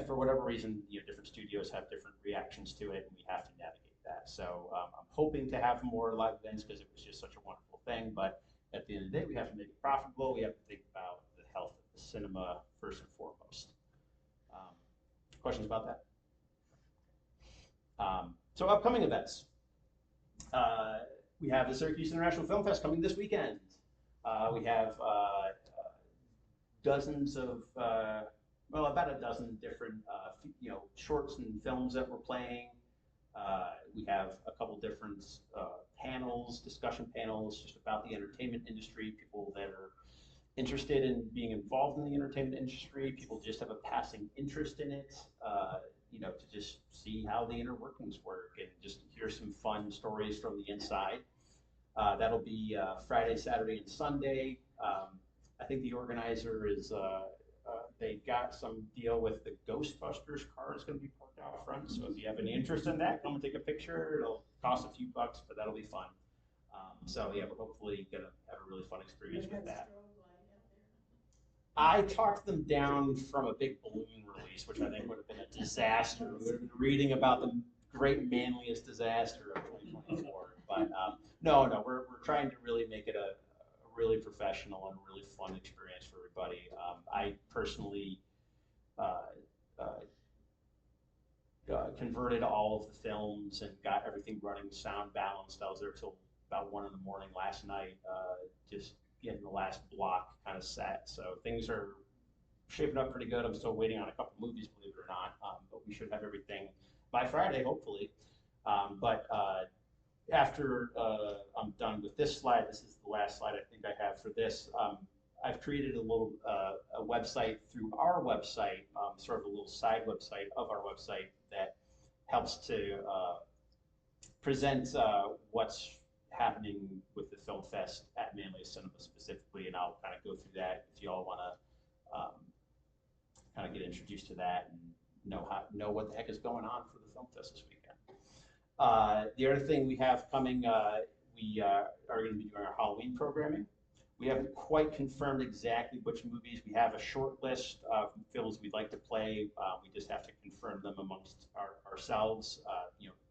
for whatever reason, different studios have different reactions to it, and we have to navigate that. So I'm hoping to have more live events because it was just such a wonderful thing, but at the end of the day, we have to make it profitable. We have to think about the health of the cinema first and foremost. Questions about that? So upcoming events. We have the Syracuse International Film Fest coming this weekend. We have dozens of, about a dozen different, shorts and films that we're playing. We have a couple different discussion panels just about the entertainment industry, people that are interested in being involved in the entertainment industry, people just have a passing interest in it, to just see how the inner workings work and just hear some fun stories from the inside. That'll be Friday, Saturday, and Sunday. I think the organizer is, they got some deal with the Ghostbusters car is going to be parked out front. So if you have any interest in that, come and take a picture. It'll cost a few bucks, but that'll be fun. We're hopefully going to have a really fun experience with that. I talked them down from a big balloon release, which I think would have been a disaster. We would have been reading about the great Manlius disaster of 2024. But no, we're trying to really make it a really professional and really fun experience for everybody. I personally converted all of the films and got everything running sound balanced. I was there till about 1 in the morning last night, just getting the last block kind of set. So things are shaping up pretty good. I'm still waiting on a couple movies, believe it or not, but we should have everything by Friday, hopefully. After I'm done with this slide, this is the last slide I think I have for this. I've created a little a website through our website, sort of a little side website of our website that helps to present what's happening with the film fest at Manlius Cinema specifically, and I'll kind of go through that if you all want to kind of get introduced to that and know what the heck is going on for the film fest this weekend. The other thing we have coming, we are going to be doing our Halloween programming. We haven't quite confirmed exactly which movies. We have a short list of films we'd like to play. We just have to confirm them amongst ourselves.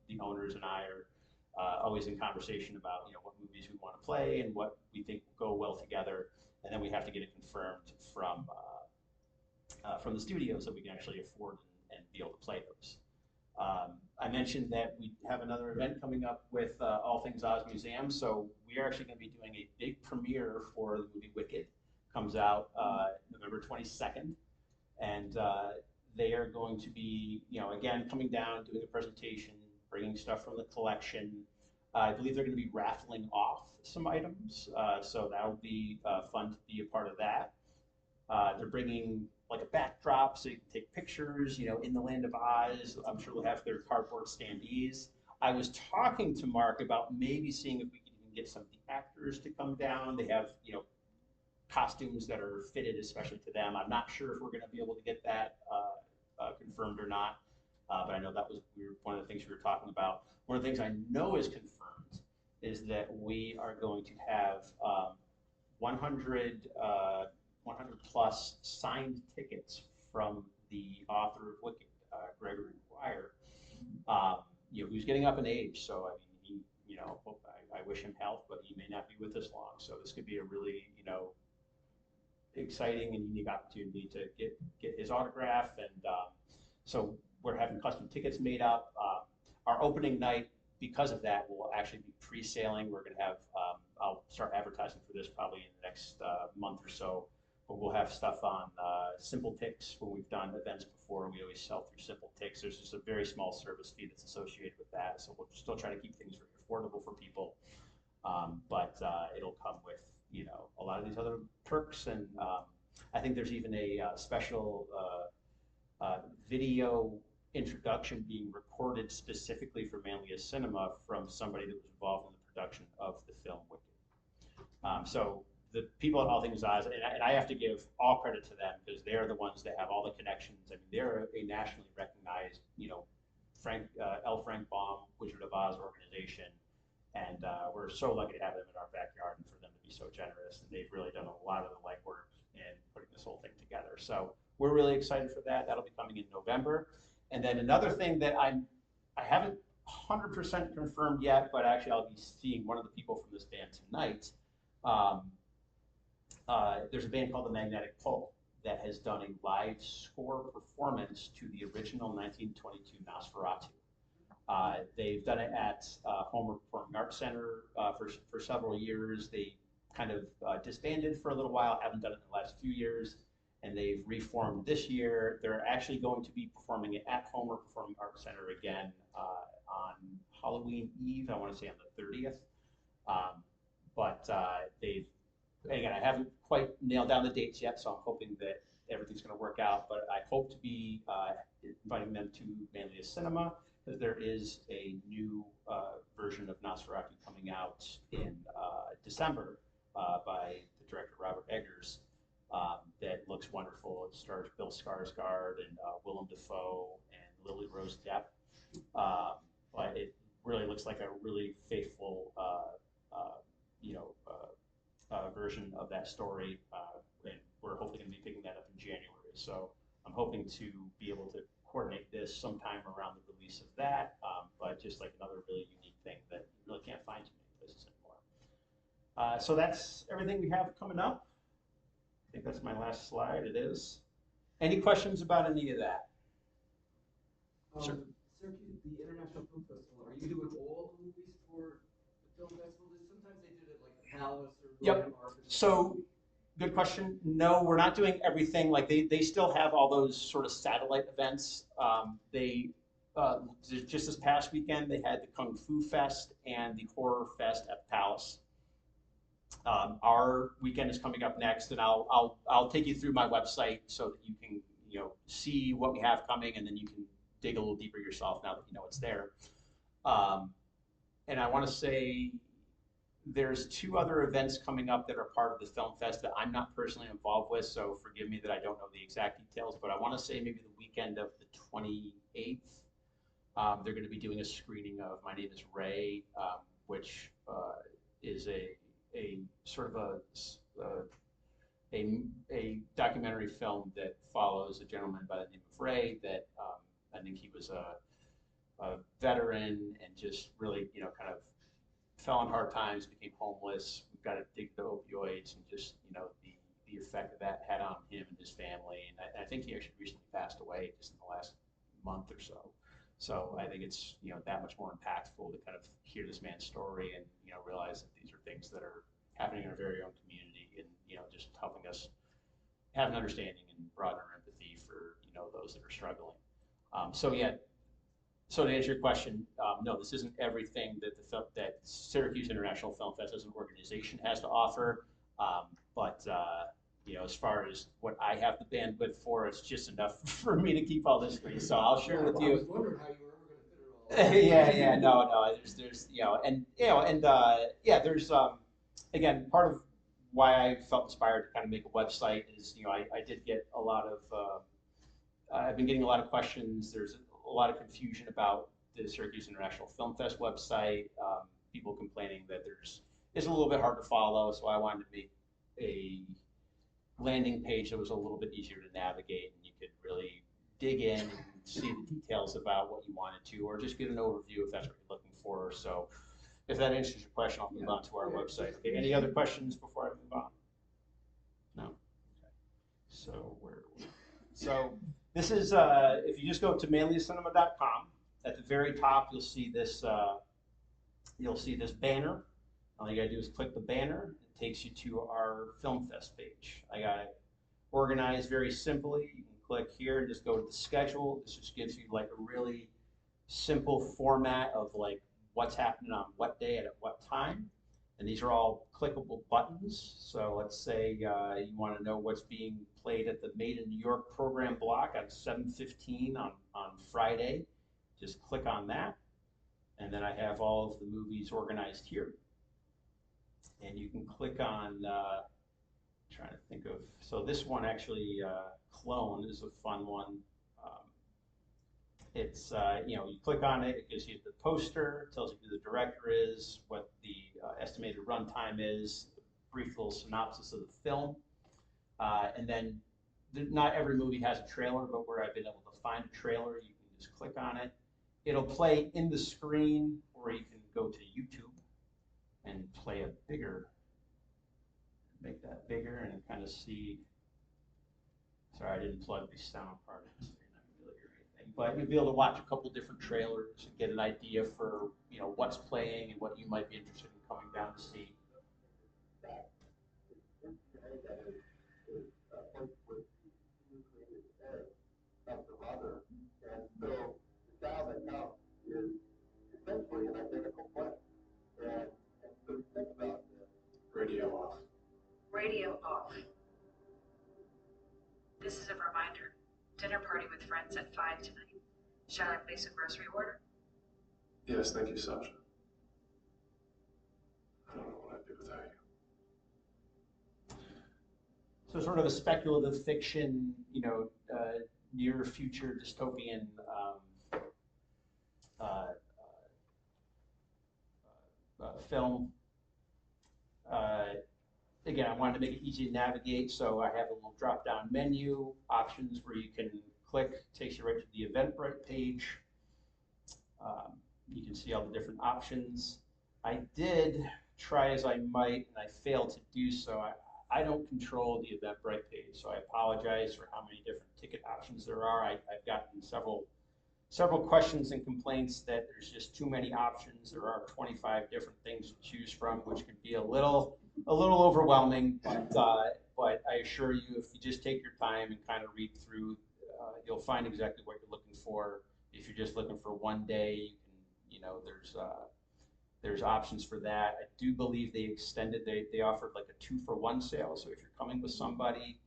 The owners and I are always in conversation about what movies we want to play and what we think will go well together, and then we have to get it confirmed from from the studio so we can actually afford and be able to play those. I mentioned that we have another event coming up with All Things Oz Museum, so we are actually going to be doing a big premiere for the movie Wicked. Comes out November 22nd, and they are going to be, again, coming down, doing a presentation, bringing stuff from the collection. I believe they're going to be raffling off some items, so that'll be fun to be a part of that. They're bringing like a backdrop so you can take pictures, in the land of Oz. I'm sure they'll have their cardboard standees. I was talking to Mark about maybe seeing if we can even get some of the actors to come down. They have, costumes that are fitted especially to them. I'm not sure if we're going to be able to get that confirmed or not, but I know that was one of the things we were talking about. One of the things I know is confirmed is that we are going to have 100 plus signed tickets from the author of Wicked, Gregory Maguire, who's getting up in age. So I mean, I wish him health, but he may not be with us long. So this could be a really, exciting and unique opportunity to get his autograph. And so we're having custom tickets made up. Our opening night, because of that, will actually be pre-sailing. We're going to have, I'll start advertising for this probably in the next month or so. But we'll have stuff on Simple Tix. When we've done events before, we always sell through Simple Tix. There's just a very small service fee that's associated with that. So we'll still try to keep things very affordable for people. But it'll come with, a lot of these other perks. And I think there's even a special video introduction being recorded specifically for Manlius Cinema from somebody that was involved in the production of the film Wicked. So the people at All Things Oz, and I have to give all credit to them because they're the ones that have all the connections. I mean, they're a nationally recognized, L. Frank Baum, Wizard of Oz organization, and we're so lucky to have them in our backyard and for them to be so generous. And they've really done a lot of the legwork in putting this whole thing together. So we're really excited for that. That'll be coming in November. And then another thing that I haven't 100% confirmed yet, but actually I'll be seeing one of the people from this band tonight. There's a band called the Magnetic Pole that has done a live score performance to the original 1922 Nosferatu. They've done it at Homer Performing Arts Center for several years. They kind of disbanded for a little while, haven't done it in the last few years, and they've reformed this year. They're actually going to be performing it at Homer Performing Arts Center again on Halloween Eve, I want to say on the 30th. Again, I haven't quite nailed down the dates yet, so I'm hoping that everything's going to work out. But I hope to be inviting them to Manlius Cinema because there is a new version of Nosferatu coming out in December by the director Robert Eggers that looks wonderful. It stars Bill Skarsgård and Willem Dafoe and Lily Rose Depp. But it really looks like a really faithful version of that story, and we're hopefully going to be picking that up in January. So I'm hoping to be able to coordinate this sometime around the release of that, but just like another really unique thing that you really can't find too many places anymore. So that's everything we have coming up. I think that's my last slide. It is. Any questions about any of that? Sure. Syracuse, the International Film Festival, are you doing all the movies for the film festival? Sometimes they did it like a Palace or Yep. So, good question. No, we're not doing everything. Like they still have all those sort of satellite events. Just this past weekend they had the Kung Fu Fest and the Horror Fest at the Palace. Our weekend is coming up next, and I'll take you through my website so that you can see what we have coming, and then you can dig a little deeper yourself now that you know it's there. And I want to say there's two other events coming up that are part of the Film Fest that I'm not personally involved with, so forgive me that I don't know the exact details, but I want to say maybe the weekend of the 28th, they're going to be doing a screening of My Name is Ray, which is a sort of a documentary film that follows a gentleman by the name of Ray that I think he was a veteran and just really, kind of fell on hard times, became homeless. We've got to dig the opioids and just, the the effect that had on him and his family. And I think he actually recently passed away just in the last month or so. So I think it's, that much more impactful to kind of hear this man's story and, realize that these are things that are happening in our very own community and, just helping us have an understanding and broader empathy for, those that are struggling. So to answer your question, no, this isn't everything that that Syracuse International Film Fest as an organization has to offer. But as far as what I have the bandwidth for, it's just enough for me to keep all this free. So I'll share with you. I was wondering how you were ever going to fit it all. Yeah, no. There's again, part of why I felt inspired to kind of make a website is, I did get a lot of, I've been getting a lot of questions. There's a lot of confusion about the Syracuse International Film Fest website. People complaining that it's a little bit hard to follow, so I wanted to make a landing page that was a little bit easier to navigate, and you could really dig in and see the details about what you wanted to, or just get an overview if that's what you're looking for. So if that answers your question, I'll move on to our website. Okay, any other questions before I move on? No? Okay. So this is, if you just go to manliuscinema.com, at the very top you'll see this banner. All you gotta do is click the banner. It takes you to our Film Fest page. I got it organized very simply. You can click here and just go to the schedule. This just gives you like a really simple format of like what's happening on what day and at what time. And these are all clickable buttons. So let's say you want to know what's being played at the Made in New York program block at 7:15 on Friday. Just click on that. And then I have all of the movies organized here. And you can click on, trying to think of, so this one actually, Clone is a fun one. It's, you click on it, it gives you the poster, tells you who the director is, what the estimated runtime is, a brief little synopsis of the film. And then not every movie has a trailer, but where I've been able to find a trailer, you can just click on it. It'll play in the screen, or you can go to YouTube and play it bigger, make that bigger and kind of see. Sorry, I didn't plug the sound part in, so you're not really hear anything. But you'll be able to watch a couple different trailers and get an idea for what's playing and what you might be interested in coming down to see. Radio off. Radio off. This is a reminder. Dinner party with friends at 5 tonight. Shall I place a grocery order? Yes, thank you, Sasha. I don't know what I'd do without you. So sort of a speculative fiction, near future dystopian film. Again, I wanted to make it easy to navigate, so I have a little drop-down menu options where you can click, takes you right to the Eventbrite page. You can see all the different options. I did try as I might, and I failed to do so. I don't control the Eventbrite page, so I apologize for how many different ticket options there are. I've gotten several questions and complaints that there's just too many options. There are 25 different things to choose from, which can be a little overwhelming, but I assure you, if you just take your time and kind of read through, you'll find exactly what you're looking for. If you're just looking for one day, you can, there's options for that. I do believe they offered like a 2-for-1 sale. So if you're coming with somebody,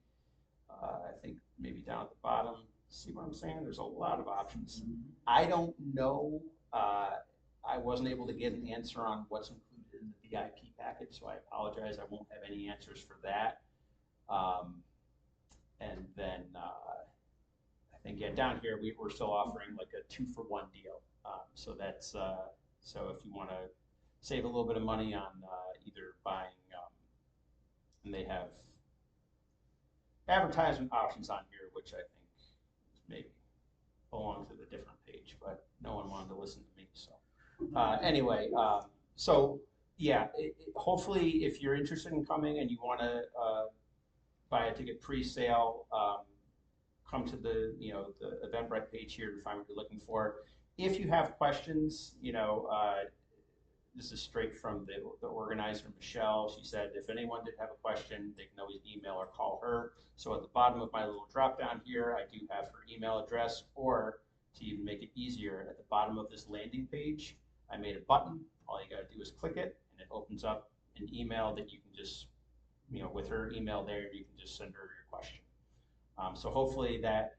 I think maybe down at the bottom, see what I'm saying? There's a lot of options. I don't know. I wasn't able to get an answer on what's included in the VIP package, so I apologize. I won't have any answers for that. And then I think down here we're still offering like a 2-for-1 deal. So that's so if you want to save a little bit of money on either buying, and they have advertisement options on here, which I think maybe belong to the different page, but no one wanted to listen to me. So anyway, so yeah, hopefully if you're interested in coming and you want to buy a ticket pre-sale, come to the the Eventbrite page here to find what you're looking for. If you have questions, this is straight from the organizer, Michelle. She said if anyone did have a question, they can always email or call her. So at the bottom of my little drop down here, I do have her email address, or to even make it easier, at the bottom of this landing page, I made a button. All you got to do is click it, and it opens up an email that you can just, with her email there, you can just send her your question. So hopefully that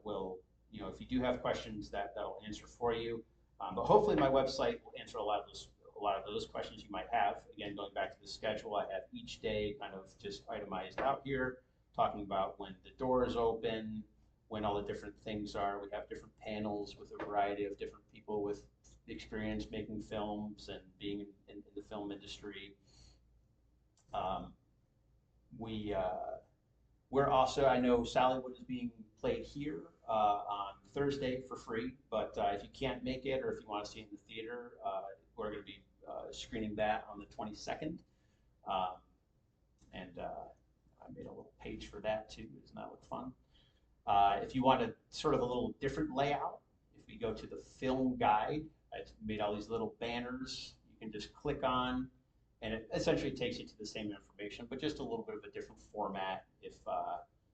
will, if you do have questions, that'll answer for you. But hopefully my website will answer a lot of those questions you might have. Again, going back to the schedule, I have each day kind of just itemized out here, talking about when the doors open, when all the different things are. We have different panels with a variety of different people with experience making films and being in the film industry. We're also, I know Sallywood is being played here on Thursday for free, but if you can't make it or if you want to see it in the theater, we're going to be screening that on the 22nd. And I made a little page for that too. Doesn't that look fun? If you want a sort of a little different layout, if we go to the film guide, I made all these little banners you can just click on, and it essentially takes you to the same information, but just a little bit of a different format if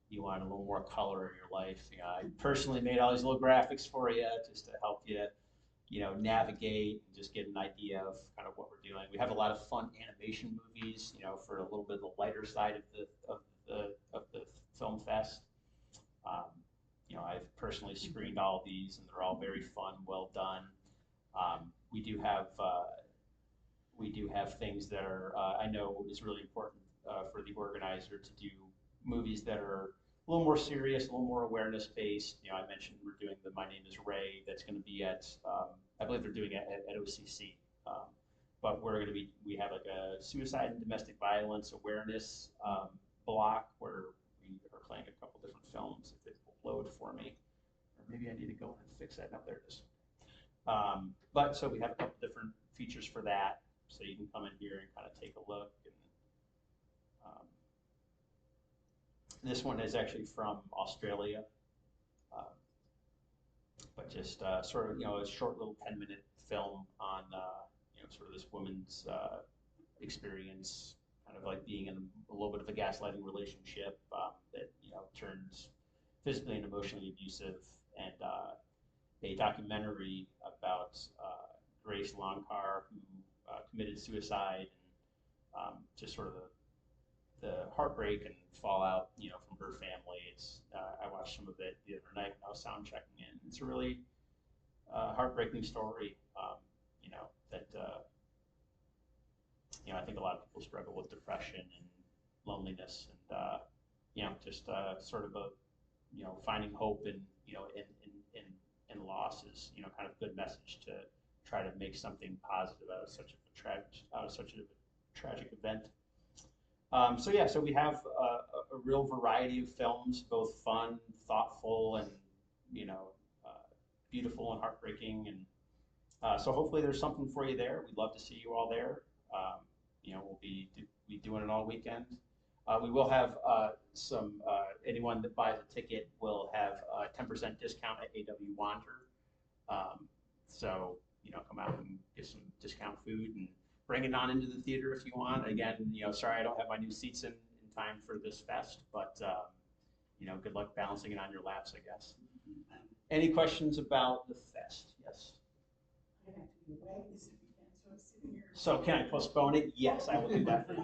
you want a little more color in your life. I personally made all these little graphics for you just to help you, navigate and just get an idea of kind of what we're doing. We have a lot of fun animation movies, for a little bit of the lighter side of the film fest. I've personally screened all of these, and they're all very fun, well done. We do have things that are, I know is really important for the organizer to do movies that are a little more serious, a little more awareness based. I mentioned we're doing the My Name is Ray. That's going to be at, I believe they're doing it at OCC. But we have like a suicide and domestic violence awareness block where we are playing a couple different films. If it will load for me, or maybe I need to go and fix that. No, there it is. But so we have a couple different features for that. So you can come in here and kind of take a look. And this one is actually from Australia, but just sort of a short little 10-minute film on sort of this woman's experience, kind of like being in a little bit of a gaslighting relationship that turns physically and emotionally abusive, and a documentary about Grace Longcar, who committed suicide, and just sort of the heartbreak and fallout, from her family. It's I watched some of it the other night when I was sound checking in. It's a really heartbreaking story, that I think a lot of people struggle with depression and loneliness, and just sort of a finding hope in loss is kind of a good message to try to make something positive out of such a tragic event. So we have a real variety of films, both fun, thoughtful, and beautiful and heartbreaking, and so hopefully there's something for you there. We'd love to see you all there. We'll be doing it all weekend. We will have anyone that buys a ticket will have a 10% discount at AW Wander. So come out and get some discount food and bring it on into the theater if you want. Again, sorry I don't have my new seats in time for this fest, but good luck balancing it on your laps, I guess. Any questions about the fest? Yes. I have to be away this weekend, so I'm sitting here. So can I postpone it? Yes, I will do that for you.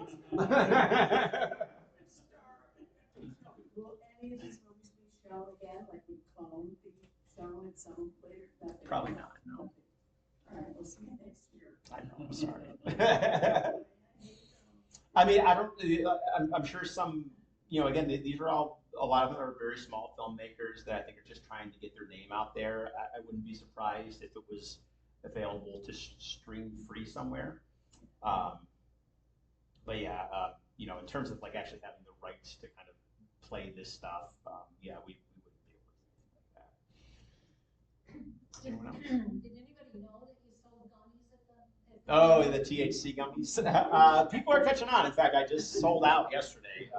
Will any of these movies be shown again, like we Clone be shown at some later? Nothing. Probably not, no. All right, we'll see you next year. I know, I'm sorry. I mean, I'm sure some, again, these are all, a lot of them are very small filmmakers that I think are just trying to get their name out there. I wouldn't be surprised if it was available to stream free somewhere. But yeah, in terms of like actually having the rights to kind of play this stuff, yeah, we wouldn't be able to do anything like that. Did Anyone else? anybody know that you sold gummies at the? Oh, the THC gummies. People are catching on. In fact, I just sold out yesterday.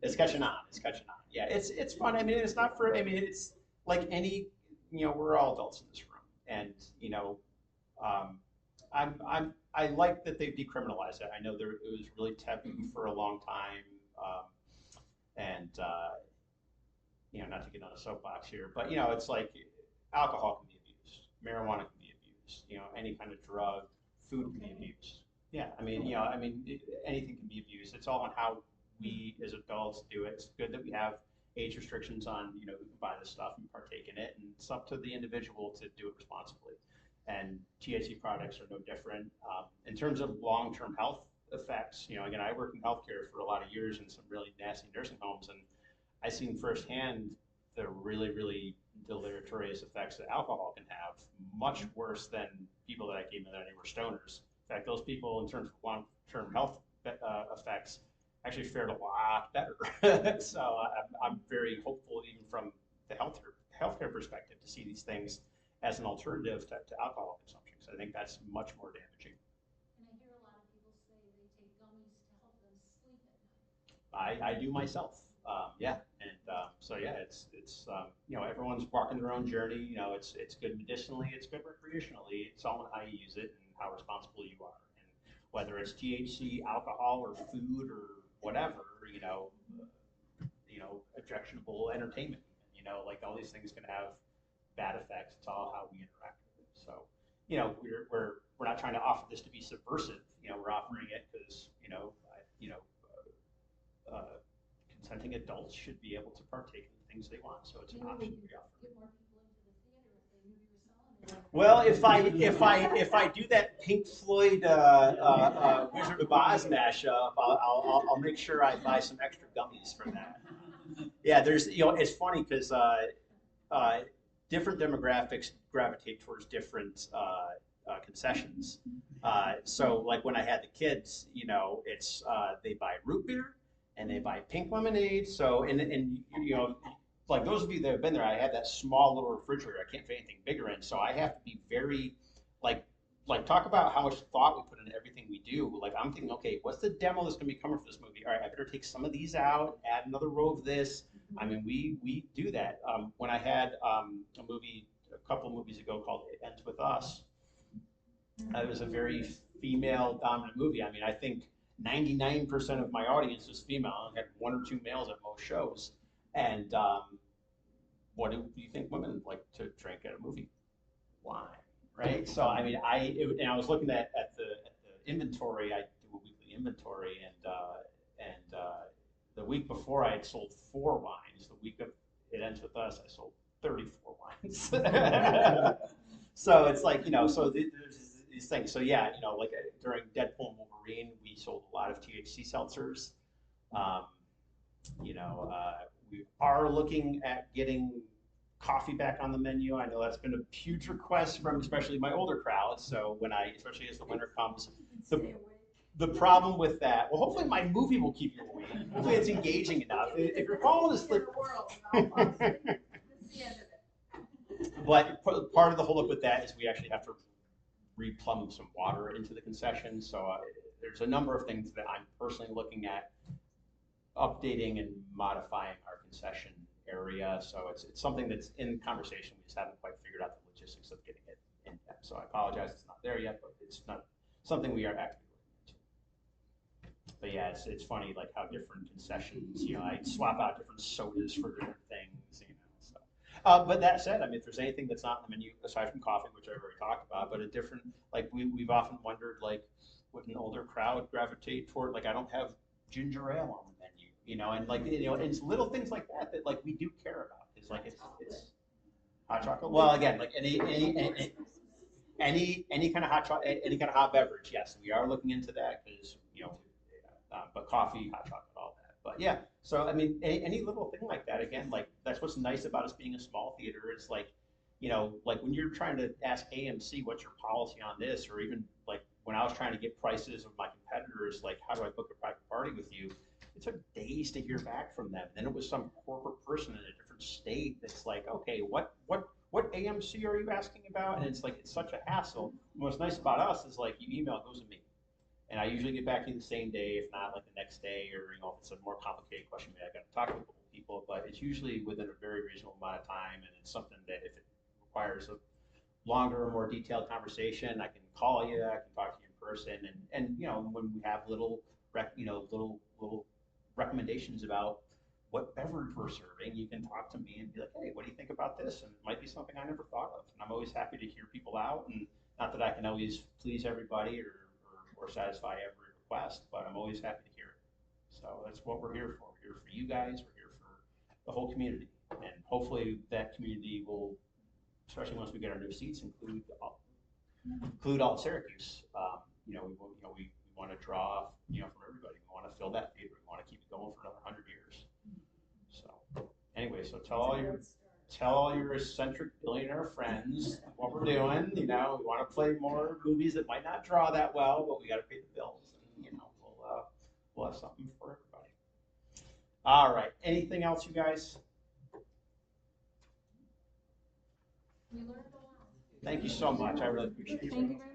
It's catching on. It's catching on. Yeah, it's fun. I mean, it's not for. I mean, it's like any. We're all adults in this room, and um, I like that they've decriminalized it. I know it was really taboo for a long time, and not to get on a soapbox here, but it's like alcohol can be abused, marijuana can be abused, any kind of drug, food can be abused. Yeah, anything can be abused. It's all on how we as adults do it. It's good that we have age restrictions on who can buy this stuff and partake in it, and it's up to the individual to do it responsibly. And THC products are no different. In terms of long-term health effects, again, I work in healthcare for a lot of years in some really nasty nursing homes, and I've seen firsthand the really, really deleterious effects that alcohol can have, much worse than people that I came in that were stoners. In fact, those people, in terms of long-term health effects, actually fared a lot better. So I'm very hopeful, even from the healthcare perspective, to see these things as an alternative to alcohol consumption. So I think that's much more damaging. And I hear a lot of people say they take gummies to help them sleep at night. I do myself. Yeah, and so yeah, it's everyone's walking their own journey. It's good medicinally, it's good recreationally. It's all on how you use it and how responsible you are. And whether it's THC, alcohol, or food, or whatever, objectionable entertainment. Like all these things can have bad effects. It's all how we interact with it. So, we're not trying to offer this to be subversive. We're offering it because consenting adults should be able to partake in the things they want. So it's an option we offer. Get more people into the theater if they knew you were selling it. Well, if I do that Pink Floyd Wizard of Oz mashup, I'll make sure I buy some extra gummies for that. Yeah, there's it's funny because different demographics gravitate towards different concessions. So like when I had the kids, it's they buy root beer and they buy pink lemonade. So and like those of you that have been there, I have that small little refrigerator. I can't fit anything bigger in, so I have to be very like talk about how much thought we put into everything we do. Like I'm thinking, okay, what's the demo that's going to be coming for this movie? All right, I better take some of these out, add another row of this. I mean, we do that. When I had a couple movies ago called It Ends With Us, it was a very female dominant movie. I mean, I think 99% of my audience was female. I had one or two males at most shows. And what do you think women like to drink at a movie? Wine, right? So I mean, I was looking at the inventory. I do a weekly inventory, and the week before I had sold 4 wines. The week of It Ends With Us, I sold 34 wines. So it's like so there's these things. So yeah, like during Deadpool and Wolverine, we sold a lot of THC seltzers. We are looking at getting coffee back on the menu. I know that's been a huge request from especially my older crowd. So especially as the winter comes, the problem with that, well, hopefully my movie will keep you awake. Hopefully it's engaging enough. If you're falling asleep. But part of the holdup with that is we actually have to replumb some water into the concession. So there's a number of things that I'm personally looking at updating and modifying our concession area. So it's something that's in conversation. We just haven't quite figured out the logistics of getting it in depth. So I apologize, it's not there yet, but it's not something we are actively looking into. But yeah, it's funny like how different concessions, I swap out different sodas for different things, So. But that said, I mean, if there's anything that's not on the menu aside from coffee, which I've already talked about, but a different, like we've often wondered, like, would an older crowd gravitate toward? Like, I don't have ginger ale on the menu, and like and it's little things like that that like we do care about. It's like it's hot chocolate. Well, again, like any kind of hot chocolate, any kind of hot beverage. Yes, we are looking into that because but coffee, hot chocolate, all that. But yeah, so I mean, any little thing like that. Again, like that's what's nice about us being a small theater. It's like like when you're trying to ask AMC what's your policy on this, or even like when I was trying to get prices of my competitors, like how do I book a private party with you? It took days to hear back from them. Then it was some corporate person in a different state that's like, okay, what AMC are you asking about? And it's like, it's such a hassle. And what's nice about us is like, you email, it goes to me. And I usually get back to you the same day, if not like the next day, or if it's a more complicated question, maybe I got to talk to a couple people. But it's usually within a very reasonable amount of time, and it's something that if it requires a longer or more detailed conversation, I can call you, I can talk to you in person, and when we have little recommendations about what beverage we're serving, you can talk to me and be like, hey, what do you think about this? And it might be something I never thought of. And I'm always happy to hear people out, and not that I can always please everybody or satisfy every request, but I'm always happy to hear it. So that's what we're here for. We're here for you guys, we're here for the whole community. And hopefully that community will, especially once we get our new seats, include all of Syracuse. We want to draw, from everybody. We want to fill that theater. We want to keep it going for another 100 years. So anyway, so tell all your eccentric billionaire friends what we're doing. We want to play more movies that might not draw that well, but we got to pay the bills, and we'll have something for everybody. All right. Anything else, you guys? We learned a lot. Thank you so much. I really appreciate it. Thank you very much.